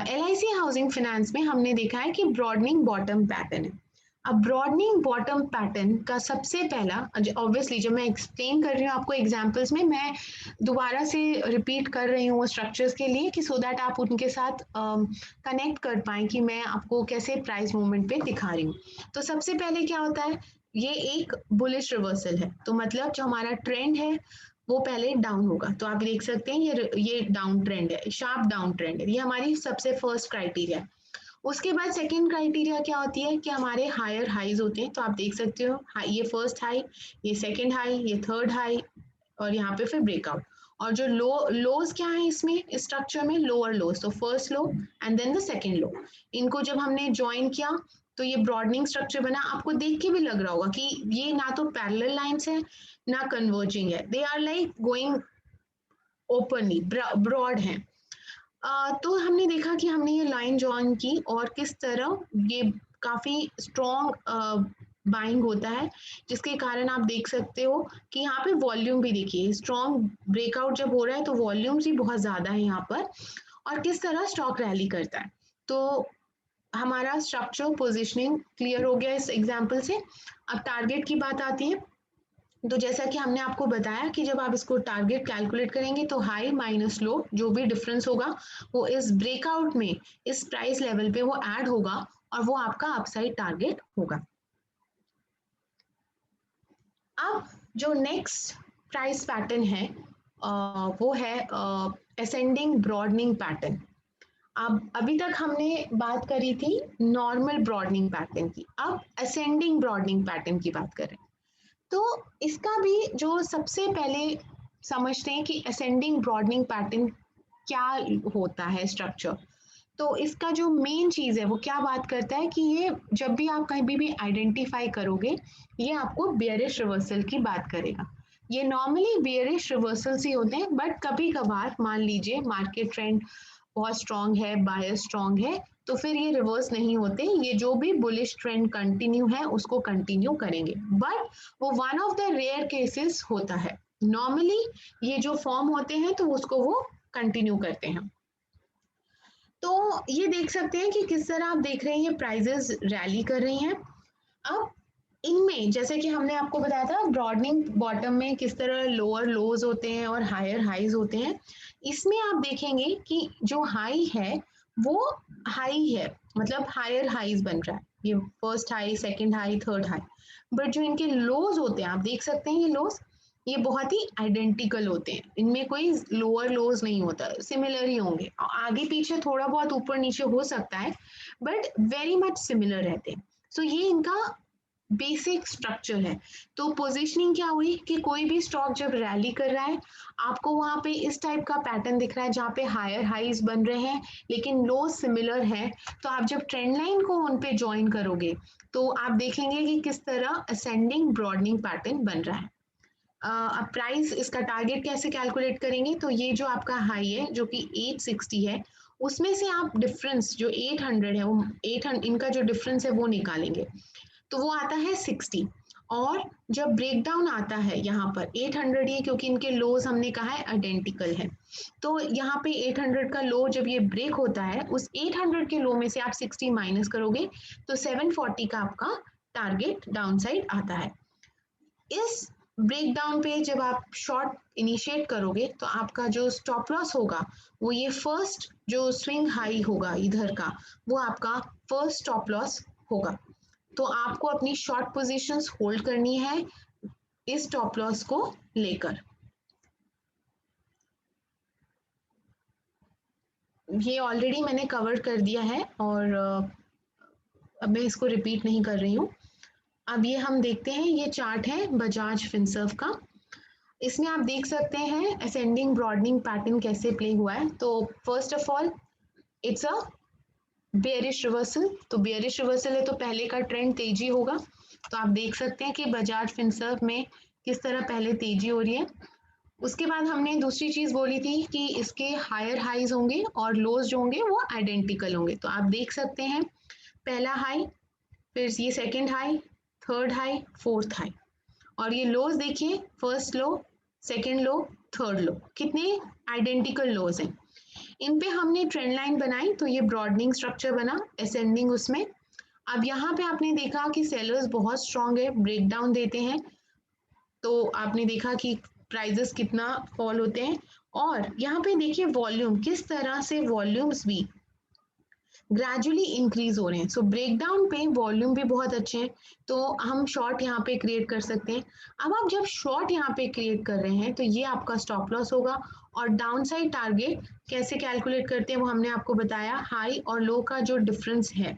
LIC हाउसिंग फाइनेंस में हमने देखा है कि ब्रॉडनिंग बॉटम पैटर्न है। अब ब्रॉडनिंग बॉटम पैटर्न का सबसे पहला, ऑब्वियसली जब मैं एक्सप्लेन कर रही हूँ आपको एग्जांपल्स में, मैं दोबारा से रिपीट कर रही हूँ स्ट्रक्चर्स के लिए कि सो दैट आप उनके साथ कनेक्ट कर पाएँ कि मैं आपको कैसे प्राइस मूवमेंट पे दिखा रही हूँ। तो सबसे पहले क्या होता है, ये एक बुलिश रिवर्सल है, तो मतलब जो हमारा ट्रेंड है वो पहले डाउन होगा, तो आप देख सकते हैं ये डाउन ट्रेंड है, शार्प डाउन ट्रेंड है, ये हमारी सबसे फर्स्ट क्राइटेरिया है। उसके बाद सेकंड क्राइटेरिया क्या होती है कि हमारे हायर हाईज होते हैं, तो आप देख सकते हो ये फर्स्ट हाई, ये सेकंड हाई, ये थर्ड हाई, और यहाँ पे फिर ब्रेकआउट। और जो लोज क्या है इसमें, इस स्ट्रक्चर में लोअर लोज, तो first low and then the second low, इनको जब हमने ज्वाइन किया तो ये ब्रॉडनिंग स्ट्रक्चर बना। आपको देख के भी लग रहा होगा कि ये ना तो पैरेलल लाइंस है ना कन्वर्जिंग है, they are like going openly, broad हैं। तो हमने देखा कि हमने ये लाइन ज्वाइन की और किस तरह ये काफी स्ट्रॉन्ग बाइंग होता है, जिसके कारण आप देख सकते हो कि यहाँ पे वॉल्यूम भी देखिए, स्ट्रॉन्ग ब्रेकआउट जब हो रहा है तो वॉल्यूम्स भी बहुत ज्यादा है यहाँ पर, और किस तरह स्टॉक रैली करता है। तो हमारा स्ट्रक्चर पोजिशनिंग क्लियर हो गया इस एग्जाम्पल से। अब टारगेट की बात आती है, तो जैसा कि हमने आपको बताया कि जब आप इसको टारगेट कैलकुलेट करेंगे तो हाई माइनस लो जो भी डिफरेंस होगा वो इस ब्रेकआउट में इस प्राइस लेवल पे वो ऐड होगा और वो आपका अपसाइड टारगेट होगा। अब जो नेक्स्ट प्राइस पैटर्न है वो है असेंडिंग ब्रॉडनिंग पैटर्न। अब अभी तक हमने बात करी थी नॉर्मल ब्रॉडनिंग पैटर्न की, अब असेंडिंग ब्रॉडनिंग पैटर्न की बात करें तो इसका भी जो सबसे पहले समझते हैं कि असेंडिंग ब्रॉडनिंग पैटर्न क्या होता है स्ट्रक्चर। तो इसका जो मेन चीज है वो क्या बात करता है कि ये जब भी आप कहीं भी आइडेंटिफाई करोगे ये आपको बेयरिश रिवर्सल की बात करेगा। ये नॉर्मली बेयरिश रिवर्सल्स ही होते हैं, बट कभी कभार मान लीजिए मार्केट ट्रेंड बहुत स्ट्रांग है, बायर स्ट्रांग है, तो फिर ये रिवर्स नहीं होते, ये जो भी बुलिश ट्रेंड कंटिन्यू है उसको कंटिन्यू करेंगे, बट वो one of the rare cases होता है। नॉर्मली ये जो फॉर्म होते हैं तो उसको वो कंटिन्यू करते हैं। तो ये देख सकते हैं कि किस तरह आप देख रहे हैं ये प्राइजेस रैली कर रही हैं। अब इनमें जैसे कि हमने आपको बताया था ब्रॉडनिंग बॉटम में किस तरह लोअर लोज होते हैं और हायर हाईज होते हैं, इसमें आप देखेंगे कि जो हाई है वो हाई है, मतलब हायर हाईज बन रहा है, ये first high, second high, third high, but जो इनके लोज होते हैं आप देख सकते हैं ये लोज, ये बहुत ही आइडेंटिकल होते हैं, इनमें कोई लोअर लोज नहीं होता, सिमिलर ही होंगे, आगे पीछे थोड़ा बहुत ऊपर नीचे हो सकता है बट वेरी मच सिमिलर रहते हैं। सो ये इनका बेसिक स्ट्रक्चर है। तो पोजीशनिंग क्या हुई कि कोई भी स्टॉक जब रैली कर रहा है, आपको वहां पे इस टाइप का पैटर्न दिख रहा है जहाँ पे हायर हाइज बन रहे हैं लेकिन लो सिमिलर है, तो आप जब ट्रेंड लाइन को उन पे ज्वाइन करोगे तो आप देखेंगे कि किस तरह असेंडिंग ब्रॉडनिंग पैटर्न बन रहा है। अब प्राइस इसका टारगेट कैसे कैलकुलेट करेंगे, तो ये जो आपका हाई है जो कि 860 है, उसमें से आप डिफरेंस जो 800 है, वो 800 इनका जो डिफरेंस है वो निकालेंगे, तो वो आता है 60। और जब ब्रेकडाउन आता है यहाँ पर 800 ही, क्योंकि इनके लोज हमने कहा है आइडेंटिकल है, तो यहाँ पे 800 का लो जब ये ब्रेक होता है, उस 800 के लो में से आप 60 माइनस करोगे तो 740 का आपका टारगेट डाउन साइड आता है। इस ब्रेकडाउन पे जब आप शॉर्ट इनिशिएट करोगे तो आपका जो स्टॉप लॉस होगा वो ये फर्स्ट जो स्विंग हाई होगा इधर का, वो आपका फर्स्ट स्टॉप लॉस होगा। तो आपको अपनी शॉर्ट पोजीशंस होल्ड करनी है इस स्टॉप लॉस को लेकर। ये ऑलरेडी मैंने कवर कर दिया है और अब मैं इसको रिपीट नहीं कर रही हूँ। अब ये हम देखते हैं, ये चार्ट है बजाज फिनसर्व का, इसमें आप देख सकते हैं असेंडिंग ब्रॉडनिंग पैटर्न कैसे प्ले हुआ है। तो first of all it's a bearish reversal, तो बेयरिश रिवर्सल है तो पहले का ट्रेंड तेजी होगा, तो आप देख सकते हैं कि बजाज फिनसर्व में किस तरह पहले तेजी हो रही है। उसके बाद हमने दूसरी चीज बोली थी कि इसके हायर हाईज होंगे और लोज जो होंगे वो आइडेंटिकल होंगे, तो आप देख सकते हैं पहला हाई, फिर ये second high, third high, fourth high, और ये लोज देखिए, फर्स्ट लो, सेकंड लो, थर्ड लो, कितने आइडेंटिकल लोज हैं। इन पे हमने ट्रेंड लाइन बनाई तो ये ब्रॉडनिंग स्ट्रक्चर बना असेंडिंग उसमें। अब यहाँ पे आपने देखा कि सेलर्स बहुत स्ट्रांग है, ब्रेकडाउन देते हैं, तो आपने देखा कि प्राइजेस कितना फॉल होते हैं। और यहाँ पे देखिए वॉल्यूम, किस तरह से वॉल्यूम्स भी ग्रेजुअली इंक्रीज हो रहे हैं। सो ब्रेकडाउन पे वॉल्यूम भी बहुत अच्छे हैं, तो हम शॉर्ट यहाँ पे क्रिएट कर सकते हैं। अब आप जब शॉर्ट यहाँ पे क्रिएट कर रहे हैं तो ये आपका स्टॉप लॉस होगा, और डाउन साइड टारगेट कैसे कैलकुलेट करते हैं वो हमने आपको बताया, हाई और लो का जो डिफरेंस है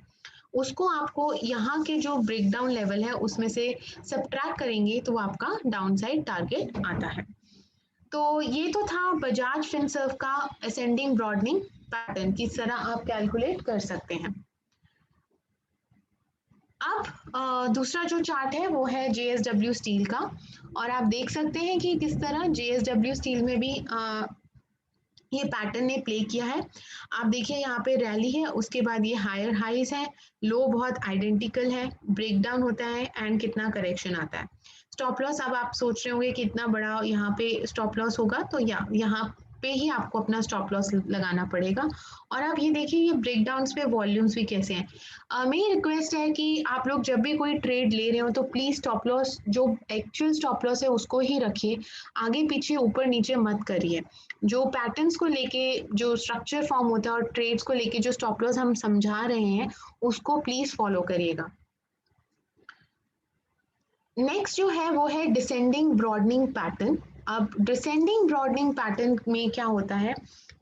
उसको आपको यहाँ के जो ब्रेकडाउन लेवल है उसमें से सब्ट्रैक्ट करेंगे तो आपका डाउन साइड टारगेट आता है। तो ये तो था बजाज फिनसर्व का असेंडिंग ब्रॉडनिंग पैटर्न, किस तरह आप कैलकुलेट कर सकते हैं। अब दूसरा जो चार्ट है वो है जेएसडब्ल्यू स्टील का, और आप देख सकते हैं कि किस तरह जेएसडब्ल्यू स्टील में भी ये पैटर्न ने प्ले किया है। आप देखिए यहाँ पे रैली है, उसके बाद ये हायर हाईज है, लो बहुत आइडेंटिकल है, ब्रेकडाउन होता है एंड कितना करेक्शन आता है। स्टॉप लॉस, अब आप सोच रहे होंगे कितना बड़ा यहाँ पे स्टॉप लॉस होगा, तो यहाँ पे ही आपको अपना स्टॉप लॉस लगाना पड़ेगा। और आप ये देखिए ये ब्रेकडाउन्स पे वॉल्यूम्स भी कैसे हैं। मेरी रिक्वेस्ट है कि आप लोग जब भी कोई ट्रेड ले रहे हो तो प्लीज स्टॉप लॉस जो एक्चुअल स्टॉप लॉस है उसको ही रखिए, आगे पीछे ऊपर नीचे मत करिए। जो पैटर्न्स को लेके जो स्ट्रक्चर फॉर्म होता है और ट्रेड्स को लेके जो स्टॉप लॉस हम समझा रहे हैं उसको प्लीज फॉलो करिएगा। नेक्स्ट जो है वो है डिसेंडिंग ब्रॉडनिंग पैटर्न। अब डिसेंडिंग ब्रॉडनिंग पैटर्न में क्या होता है,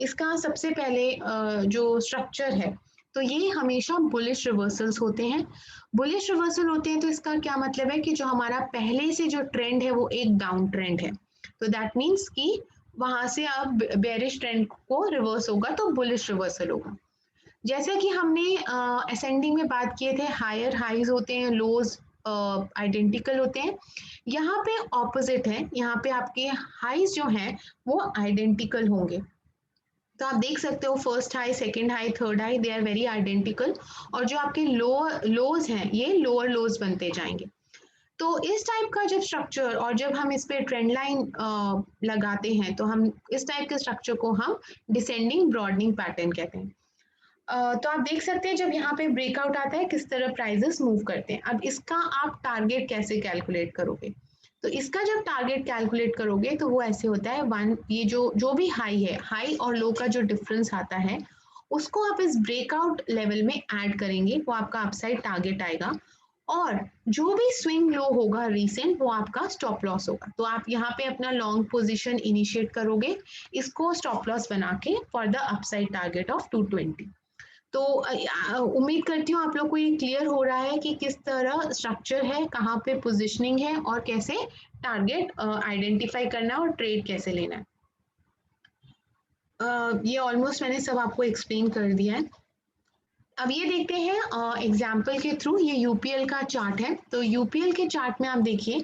इसका सबसे पहले जो स्ट्रक्चर है तो ये हमेशा बुलिश रिवर्सल्स होते हैं। बुलिश रिवर्सल होते हैं तो इसका क्या मतलब है कि जो हमारा पहले से जो ट्रेंड है वो एक डाउन ट्रेंड है, तो दैट मीन्स कि वहां से अब बेरिश ट्रेंड को रिवर्स होगा तो बुलिश रिवर्सल होगा। जैसा कि हमने असेंडिंग में बात किए थे, हायर हाईज होते हैं, लोज आइडेंटिकल होते हैं, यहाँ पे ऑपोजिट है, यहाँ पे आपके हाईज जो हैं वो आइडेंटिकल होंगे। तो आप देख सकते हो first high, second high, third high, they are very identical, और जो आपके लोज हैं ये लोअर लोज बनते जाएंगे। तो इस टाइप का जब स्ट्रक्चर, और जब हम इस पे ट्रेंड लाइन लगाते हैं तो हम इस टाइप के स्ट्रक्चर को हम डिसेंडिंग ब्रॉडनिंग पैटर्न कहते हैं। तो आप देख सकते हैं जब यहाँ पे ब्रेकआउट आता है किस तरह प्राइजेस मूव करते हैं। अब इसका आप टारगेट कैसे कैलकुलेट करोगे, तो इसका जब टारगेट कैलकुलेट करोगे तो वो ऐसे होता है, वन ये जो भी हाई है, हाई और लो का जो डिफरेंस आता है उसको आप इस ब्रेकआउट लेवल में ऐड करेंगे, वो आपका अपसाइड टारगेट आएगा। और जो भी स्विंग लो होगा रीसेंट वो आपका स्टॉप लॉस होगा। तो आप यहाँ पे अपना लॉन्ग पोजीशन इनिशिएट करोगे इसको स्टॉप लॉस बना के for the upside target of 220। तो उम्मीद करती हूँ आप लोग को ये क्लियर हो रहा है कि किस तरह स्ट्रक्चर है, कहाँ पे पोजिशनिंग है और कैसे टारगेट आइडेंटिफाई करना है और ट्रेड कैसे लेना है। ये ऑलमोस्ट मैंने सब आपको एक्सप्लेन कर दिया है। अब ये देखते हैं एग्जाम्पल के थ्रू। ये यूपीएल का चार्ट है। तो यूपीएल के चार्ट में आप देखिए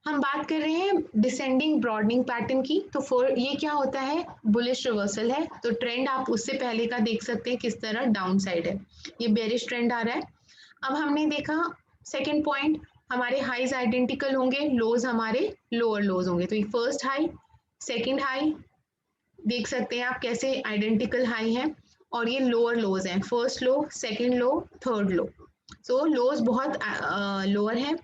हम बात कर रहे हैं डिसेंडिंग ब्रॉडनिंग पैटर्न की। तो ये क्या होता है, बुलिश रिवर्सल है। तो ट्रेंड आप उससे पहले का देख सकते हैं किस तरह डाउन साइड है, ये बेरिश ट्रेंड आ रहा है। अब हमने देखा सेकेंड पॉइंट, हमारे हाईज आइडेंटिकल होंगे, लोज हमारे लोअर लोज होंगे। तो ये फर्स्ट हाई सेकेंड हाई देख सकते हैं आप कैसे आइडेंटिकल हाई है, और ये लोअर लोज हैं, first low second low third लो। सो लोज बहुत लोअर है।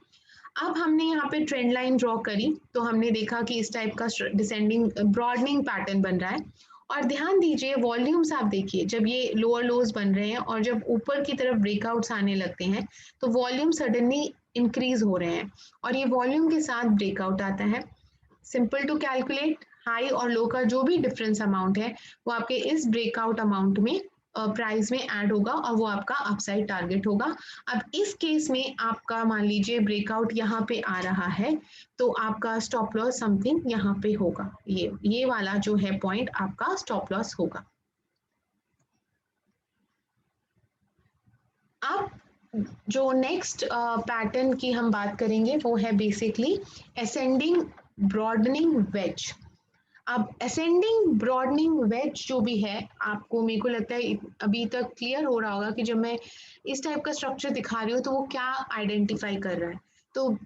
अब हमने यहाँ पे ट्रेंड लाइन ड्रॉ करी तो हमने देखा कि इस टाइप का डिसेंडिंग ब्रॉडनिंग पैटर्न बन रहा है। और ध्यान दीजिए वॉल्यूम्स आप देखिए, जब ये लोअर लोज बन रहे हैं और जब ऊपर की तरफ ब्रेकआउट्स आने लगते हैं तो वॉल्यूम सडनली इंक्रीज हो रहे हैं और ये वॉल्यूम के साथ ब्रेकआउट आता है। सिंपल टू कैलकुलेट, हाई और लो का जो भी डिफरेंस अमाउंट है वो आपके इस ब्रेकआउट अमाउंट में प्राइस में ऐड होगा और वो आपका अपसाइड टारगेट होगा। अब इस केस में आपका मान लीजिए ब्रेकआउट यहाँ पे आ रहा है तो आपका स्टॉप लॉस समथिंग यहाँ पे होगा, ये वाला जो है पॉइंट आपका स्टॉप लॉस होगा। अब जो नेक्स्ट पैटर्न की हम बात करेंगे वो है बेसिकली असेंडिंग ब्रॉडनिंग वेज। अब असेंडिंग ब्रॉडनिंग वेज जो भी है, आपको मेरे को लगता है अभी तक क्लियर हो रहा होगा कि जब मैं इस टाइप का स्ट्रक्चर दिखा रही हूँ तो वो क्या आइडेंटिफाई कर रहा है। तो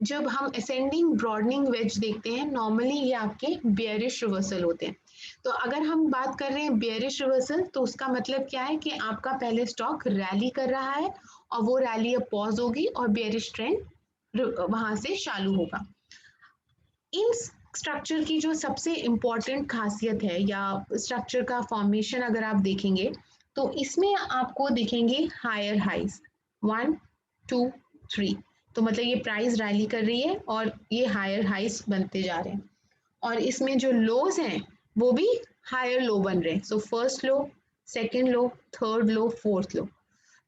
जब हम असेंडिंग ब्रॉडनिंग वेज देखते हैं नॉर्मली ये आपके बेयरिश रिवर्सल होते हैं। तो अगर हम बात कर रहे हैं बेयरिश रिवर्सल तो उसका मतलब क्या है कि आपका पहले स्टॉक रैली कर रहा है और वो रैली अब पॉज होगी और बेयरिश ट्रेंड वहां से चालू होगा। इन स्ट्रक्चर की जो सबसे इम्पॉर्टेंट खासियत है या स्ट्रक्चर का फॉर्मेशन अगर आप देखेंगे तो इसमें आपको दिखेंगे हायर हाइज 1 2 3। तो मतलब ये प्राइस रैली कर रही है और ये हायर हाइज बनते जा रहे हैं और इसमें जो लोज हैं वो भी हायर लो बन रहे हैं। So first low second low third लो फोर्थ लो।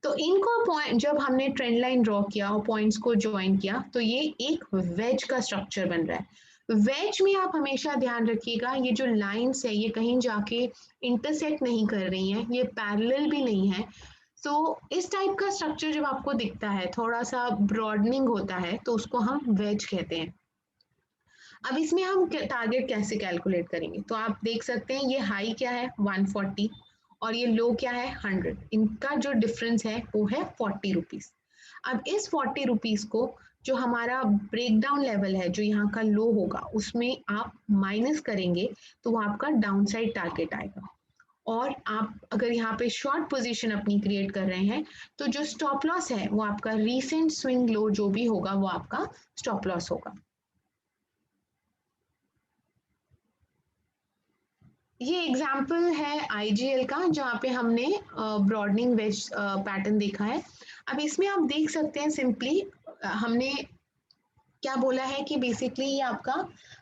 तो इनको पॉइंट जब हमने ट्रेंड लाइन ड्रॉ किया और पॉइंट्स को ज्वाइन किया तो ये एक वेज का स्ट्रक्चर बन रहा है। वेज में आप हमेशा ध्यान रखिएगा ये जो लाइंस है ये कहीं जाके इंटरसेक्ट नहीं कर रही हैं, ये पैरेलल भी नहीं है। तो इस टाइप का स्ट्रक्चर जब आपको दिखता है थोड़ा सा ब्रॉडनिंग होता है तो उसको हम वेज कहते हैं। अब इसमें हम टारगेट कैसे कैलकुलेट करेंगे, तो आप देख सकते हैं ये हाई क्या है 140 और ये लो क्या है 100, इनका जो डिफरेंस है वो है 40 रुपीज। अब इस 40 रुपीज को जो हमारा ब्रेकडाउन लेवल है जो यहाँ का लो होगा उसमें आप माइनस करेंगे तो वो आपका डाउन साइड टारगेट आएगा। और आप अगर यहाँ पे शॉर्ट पोजीशन अपनी क्रिएट कर रहे हैं तो जो स्टॉप लॉस है वो आपका रीसेंट स्विंग लो जो भी होगा वो आपका स्टॉप लॉस होगा। ये एग्जाम्पल है आईजीएल का जहाँ पे हमने ब्रॉडनिंग वेज पैटर्न देखा है। अब इसमें आप देख सकते हैं सिंपली हमने क्या बोला है कि बेसिकली ये आपका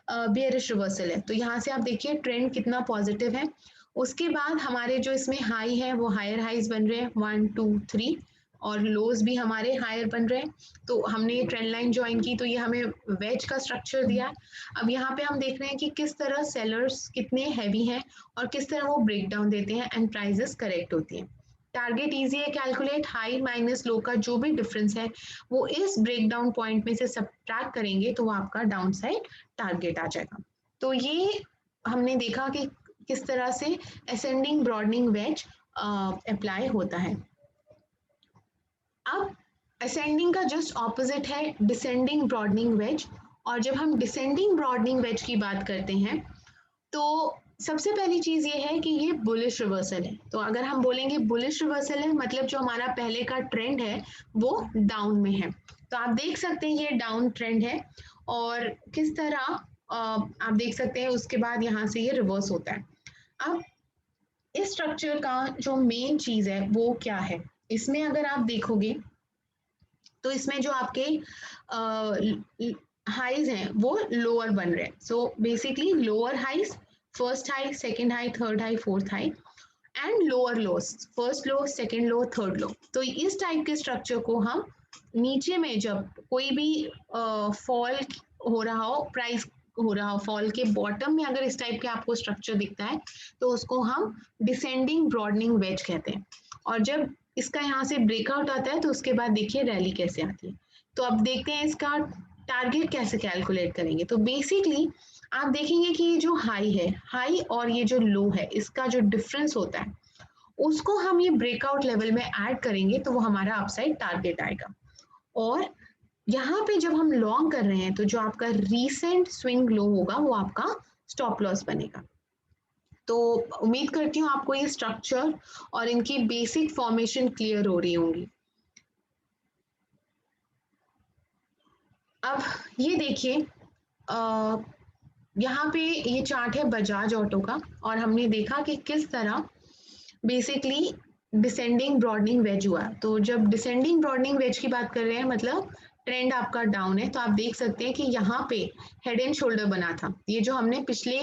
बेयरिश रिवर्सल है। तो यहाँ से आप देखिए ट्रेंड कितना पॉजिटिव है। उसके बाद हमारे जो इसमें हाई है वो हायर हाइज बन रहे हैं 1 2 3 और लोज भी हमारे हायर बन रहे हैं। तो हमने ये ट्रेंड लाइन ज्वाइन की तो ये हमें वेज का स्ट्रक्चर दिया। अब यहाँ पे हम देख रहे हैं कि किस तरह सेलर्स कितने हैवी हैं और किस तरह वो ब्रेक डाउन देते हैं एंड प्राइजेस करेक्ट होती हैं। टारगेट इजी है कैलकुलेट, हाई माइनस लो का जो भी डिफरेंस है वो इस ब्रेक डाउन पॉइंट में से सब्ट्रैक्ट करेंगे तो वो आपका डाउन साइड टारगेट आ जाएगा। तो ये हमने देखा कि किस तरह से असेंडिंग ब्रॉडनिंग वेज अप्लाई होता है। अब असेंडिंग का जस्ट ऑपोजिट है डिसेंडिंग ब्रॉडनिंग वेज। और जब हम डिसेंडिंग ब्रॉडनिंग वेज की बात करते हैं तो सबसे पहली चीज ये है कि ये बुलिश रिवर्सल है। तो अगर हम बोलेंगे बुलिश रिवर्सल है मतलब जो हमारा पहले का ट्रेंड है वो डाउन में है। तो आप देख सकते हैं ये डाउन ट्रेंड है और किस तरह आप देख सकते हैं उसके बाद यहाँ से ये रिवर्स होता है। अब इस स्ट्रक्चर का जो मेन चीज है वो क्या है, इसमें अगर आप देखोगे तो इसमें जो आपके हाइज हैं वो लोअर बन रहे हैं. So basically lower highs, first high, second high, third high, fourth high, and lower lows, first low, second low, third low. तो इस टाइप के स्ट्रक्चर को हम नीचे में जब कोई भी फॉल हो रहा हो, प्राइस हो रहा हो, फॉल के बॉटम में अगर इस टाइप के आपको स्ट्रक्चर दिखता है तो उसको हम डिसेंडिंग ब्रॉडनिंग वेज कहते हैं. और जब इसका यहाँ से ब्रेकआउट आता है तो उसके बाद देखिए रैली कैसे आती है. तो अब देखते हैं इसका टारगेट कैसे कैलकुलेट करेंगे. तो बेसिकली आप देखेंगे कि ये जो हाई है, हाई और ये जो लो है, इसका जो डिफरेंस होता है उसको हम ये ब्रेकआउट लेवल में ऐड करेंगे तो वो हमारा अपसाइड टारगेट आएगा. और यहाँ पे जब हम लॉन्ग कर रहे हैं तो जो आपका रीसेंट स्विंग लो होगा वो आपका स्टॉप लॉस बनेगा. तो उम्मीद करती हूँ आपको ये स्ट्रक्चर और इनकी बेसिक फॉर्मेशन क्लियर हो रही होंगी. अब ये देखिए, यहाँ पे ये चार्ट है बजाज ऑटो का और हमने देखा कि किस तरह बेसिकली डिसेंडिंग ब्रॉडनिंग वेज हुआ. तो जब डिसेंडिंग ब्रॉडनिंग वेज की बात कर रहे हैं मतलब ट्रेंड आपका डाउन है, तो आप देख सकते हैं कि यहाँ पे हेड एंड शोल्डर बना था. ये जो हमने पिछले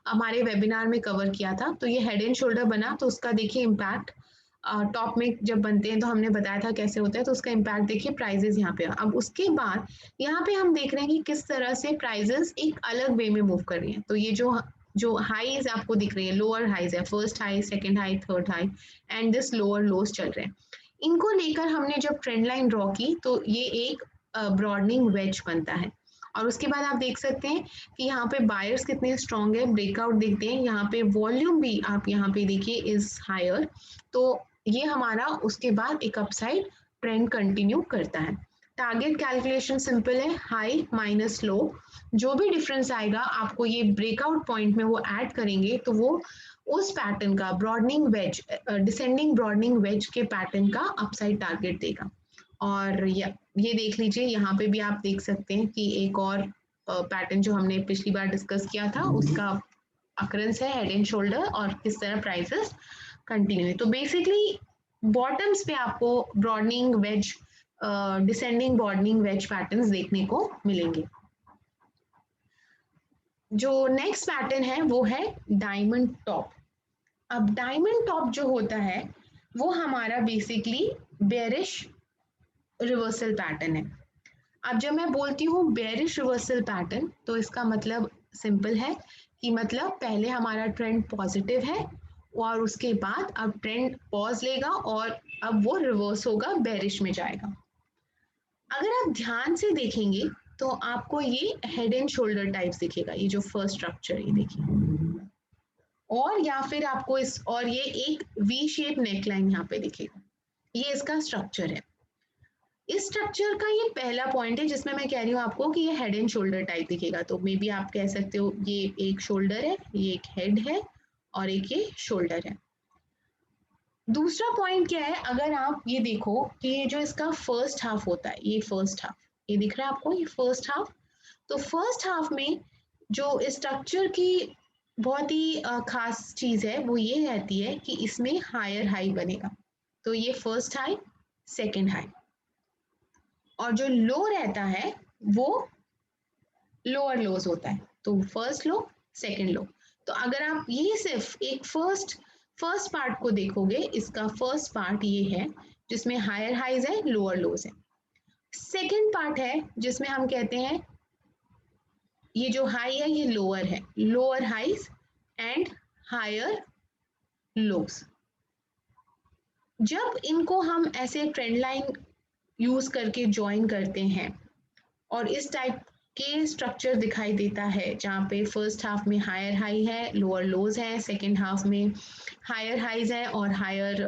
हमारे वेबिनार में कवर किया था, तो ये हेड एंड शोल्डर बना, तो उसका देखिए इम्पैक्ट टॉप में जब बनते हैं तो हमने बताया था कैसे होता है. तो उसका इम्पैक्ट देखिए प्राइजेस यहाँ पे. अब उसके बाद यहाँ पे हम देख रहे हैं कि किस तरह से प्राइजेस एक अलग वे में मूव कर रही हैं. तो ये जो हाईज आपको दिख रही है, लोअर हाईज है, first high, second high, third high, and this lower लोज चल रहे हैं. इनको लेकर हमने जब ट्रेंड लाइन ड्रॉ की तो ये एक ब्रॉडनिंग वेज बनता है. और उसके बाद आप देख सकते हैं कि यहाँ पे बायर्स कितने स्ट्रॉन्ग है, ब्रेकआउट देखते हैं. यहाँ पे वॉल्यूम भी आप यहाँ पे देखिए इज हायर. तो ये हमारा उसके बाद एक अपसाइड ट्रेंड कंटिन्यू करता है. टारगेट कैलकुलेशन सिंपल है, हाई माइनस लो, जो भी डिफरेंस आएगा आपको ये ब्रेकआउट पॉइंट में वो ऐड करेंगे तो वो उस पैटर्न का broadening wedge, descending broadening wedge के पैटर्न का अपसाइड टारगेट देगा. और ये देख लीजिए, यहाँ पे भी आप देख सकते हैं कि एक और पैटर्न जो हमने पिछली बार डिस्कस किया था उसका अकरेंस है, हेड एंड शोल्डर, और किस तरह प्राइसेस कंटिन्यू है. तो बेसिकली बॉटम्स पे आपको broadening wedge, descending broadening wedge patterns देखने को मिलेंगे. जो नेक्स्ट पैटर्न है वो है डायमंड टॉप. अब डायमंड टॉप जो होता है वो हमारा बेसिकली बेरिश रिवर्सल पैटर्न है. अब जब मैं बोलती हूँ बेरिश रिवर्सल पैटर्न तो इसका मतलब सिंपल है कि मतलब पहले हमारा ट्रेंड पॉजिटिव है और उसके बाद अब ट्रेंड पॉज लेगा और अब वो रिवर्स होगा, बेरिश में जाएगा. अगर आप ध्यान से देखेंगे तो आपको ये हेड एंड शोल्डर टाइप्स दिखेगा. ये जो फर्स्ट स्ट्रक्चर ये देखिए, और या फिर आपको और ये एक वी शेप नेकलाइन यहाँ पे दिखेगा. ये इसका स्ट्रक्चर है. इस स्ट्रक्चर का ये पहला पॉइंट है जिसमें मैं कह रही हूँ आपको कि ये हेड एंड शोल्डर टाइप दिखेगा. तो मे बी आप कह सकते हो ये एक शोल्डर है, ये एक हेड है और एक ये शोल्डर है. दूसरा पॉइंट क्या है, अगर आप ये देखो कि ये जो इसका फर्स्ट हाफ होता है, ये फर्स्ट हाफ, ये दिख रहा है आपको, ये फर्स्ट हाफ. तो फर्स्ट हाफ में जो स्ट्रक्चर की बहुत ही खास चीज है वो ये रहती है कि इसमें हायर हाई बनेगा. तो ये फर्स्ट हाई, सेकेंड हाई, और जो लो रहता है वो लोअर लोज होता है. तो फर्स्ट लो, सेकेंड लो. तो अगर आप ये सिर्फ एक फर्स्ट पार्ट को देखोगे, इसका फर्स्ट पार्ट ये है जिसमें हायर हाइज है, लोअर लोज है. सेकेंड पार्ट है जिसमें हम कहते हैं ये जो हाई है ये लोअर है, lower highs and higher lows. जब इनको हम ऐसे ट्रेंड लाइन यूज करके ज्वाइन करते हैं और इस टाइप के स्ट्रक्चर दिखाई देता है जहाँ पे फर्स्ट हाफ में हायर हाई है, लोअर लोज है, सेकेंड हाफ में हायर हाइज है और हायर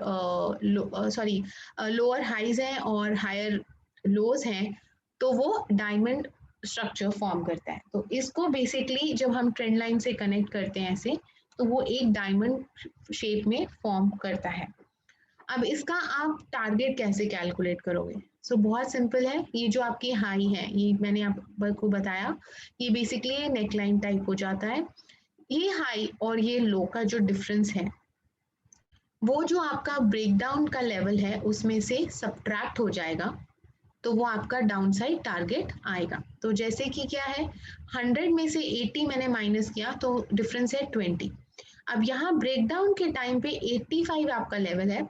लोअर हाइज है और हायर लोज हैं, तो वो डायमंड स्ट्रक्चर फॉर्म करता है. तो इसको बेसिकली जब हम ट्रेंड लाइन से कनेक्ट करते हैं ऐसे, तो वो एक डायमंड शेप में फॉर्म करता है. अब इसका आप टारगेट कैसे कैलकुलेट करोगे? सो बहुत सिंपल है. ये जो आपकी हाई है, ये मैंने आपको बताया, ये बेसिकली नेकलाइन टाइप हो जाता है. ये हाई और ये लो का जो डिफरेंस है वो जो आपका ब्रेकडाउन का लेवल है उसमें से सब्ट्रैक्ट हो जाएगा तो वो आपका डाउन साइड टारगेट आएगा। तो जैसे कि क्या है, 100 में से 80 मैंने माइनस किया तो डिफरेंस है 20। अब यहाँ ब्रेकडाउन के टाइम पे 85 आपका लेवल है,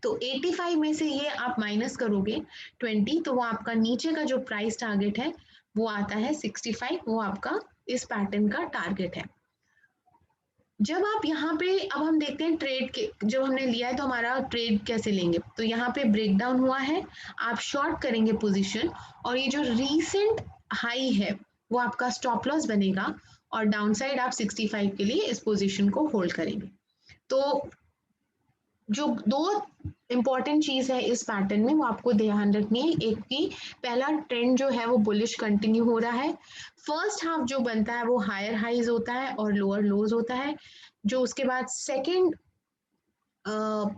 तो 85 में से ये आप माइनस करोगे 20, तो वो आपका नीचे का जो प्राइस टारगेट है वो आता है 65, वो आपका इस पैटर्न का टारगेट है। जब आप यहाँ पे, अब हम देखते हैं ट्रेड के, जब हमने लिया है तो हमारा ट्रेड कैसे लेंगे। तो यहाँ पे ब्रेकडाउन हुआ है, आप शॉर्ट करेंगे पोजीशन, और ये जो रीसेंट हाई है वो आपका स्टॉप लॉस बनेगा, और डाउन साइड आप 65 के लिए इस पोजीशन को होल्ड करेंगे। तो जो दो इंपॉर्टेंट चीज है इस पैटर्न में वो आपको ध्यान रखनी है। एक की पहला ट्रेंड जो है वो बुलिश कंटिन्यू हो रहा है, फर्स्ट हाफ जो बनता है वो हायर हाईज होता है और लोअर लोज होता है, जो उसके बाद सेकंड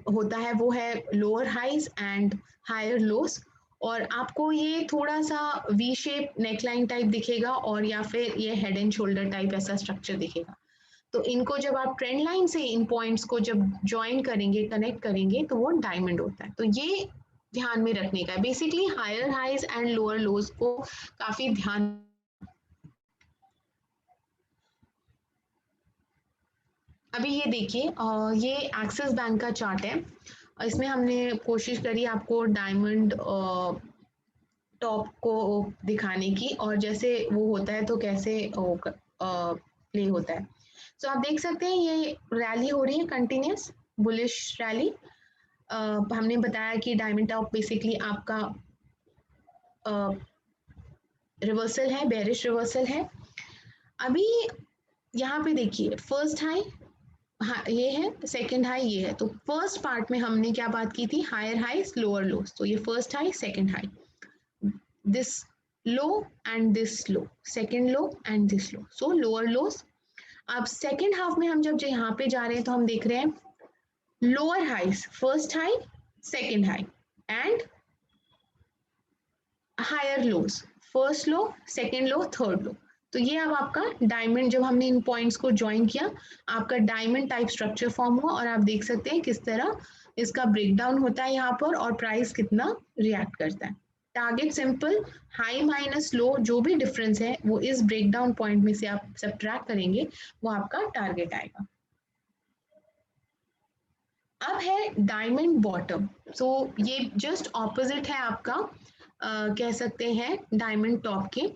होता है वो है lower highs and higher lows, और आपको ये थोड़ा सा वी शेप नेकलाइन टाइप दिखेगा, और या फिर ये हेड एंड शोल्डर टाइप ऐसा स्ट्रक्चर दिखेगा। तो इनको जब आप ट्रेंड लाइन से इन पॉइंट्स को जब ज्वाइन करेंगे, कनेक्ट करेंगे, तो वो डायमंड होता है। तो ये ध्यान में रखने का है। Basically higher highs and lower lows को काफी ध्यान। अभी ये देखिए, ये एक्सिस बैंक का चार्ट है, इसमें हमने कोशिश करी आपको डायमंड टॉप को दिखाने की, और जैसे वो होता है तो कैसे प्ले होता है। तो आप देख सकते हैं ये रैली हो रही है, कंटिन्यूस बुलिश रैली। हमने बताया कि डायमंड टॉप बेसिकली आपका रिवर्सल है, बेरिश रिवर्सल है। अभी यहाँ पे देखिए फर्स्ट हाई ये है, सेकंड हाई ये है। तो फर्स्ट पार्ट में हमने क्या बात की थी, हायर हाईज लोअर लोज। तो ये first high, second high, this low and this low, second low and this low, so lower लोज। अब सेकेंड हाफ में हम जब यहाँ पे जा रहे हैं तो हम देख रहे हैं lower highs, first high, second high, and higher lows, first low, second low, third low. तो ये अब आपका डायमंड, जब हमने इन पॉइंट्स को ज्वाइन किया, आपका डायमंड टाइप स्ट्रक्चर फॉर्म हुआ, और आप देख सकते हैं किस तरह इसका ब्रेकडाउन होता है यहाँ पर, और प्राइस कितना रिएक्ट करता है। Target simple, high minus low, जो भी डिफरेंस है वो इस ब्रेकडाउन पॉइंट में से आप सब्ट्रैक्ट करेंगे, वो आपका टारगेट आएगा। अब है डायमंड बॉटम। सो ये जस्ट ऑपोजिट है आपका, कह सकते हैं डायमंड टॉप के।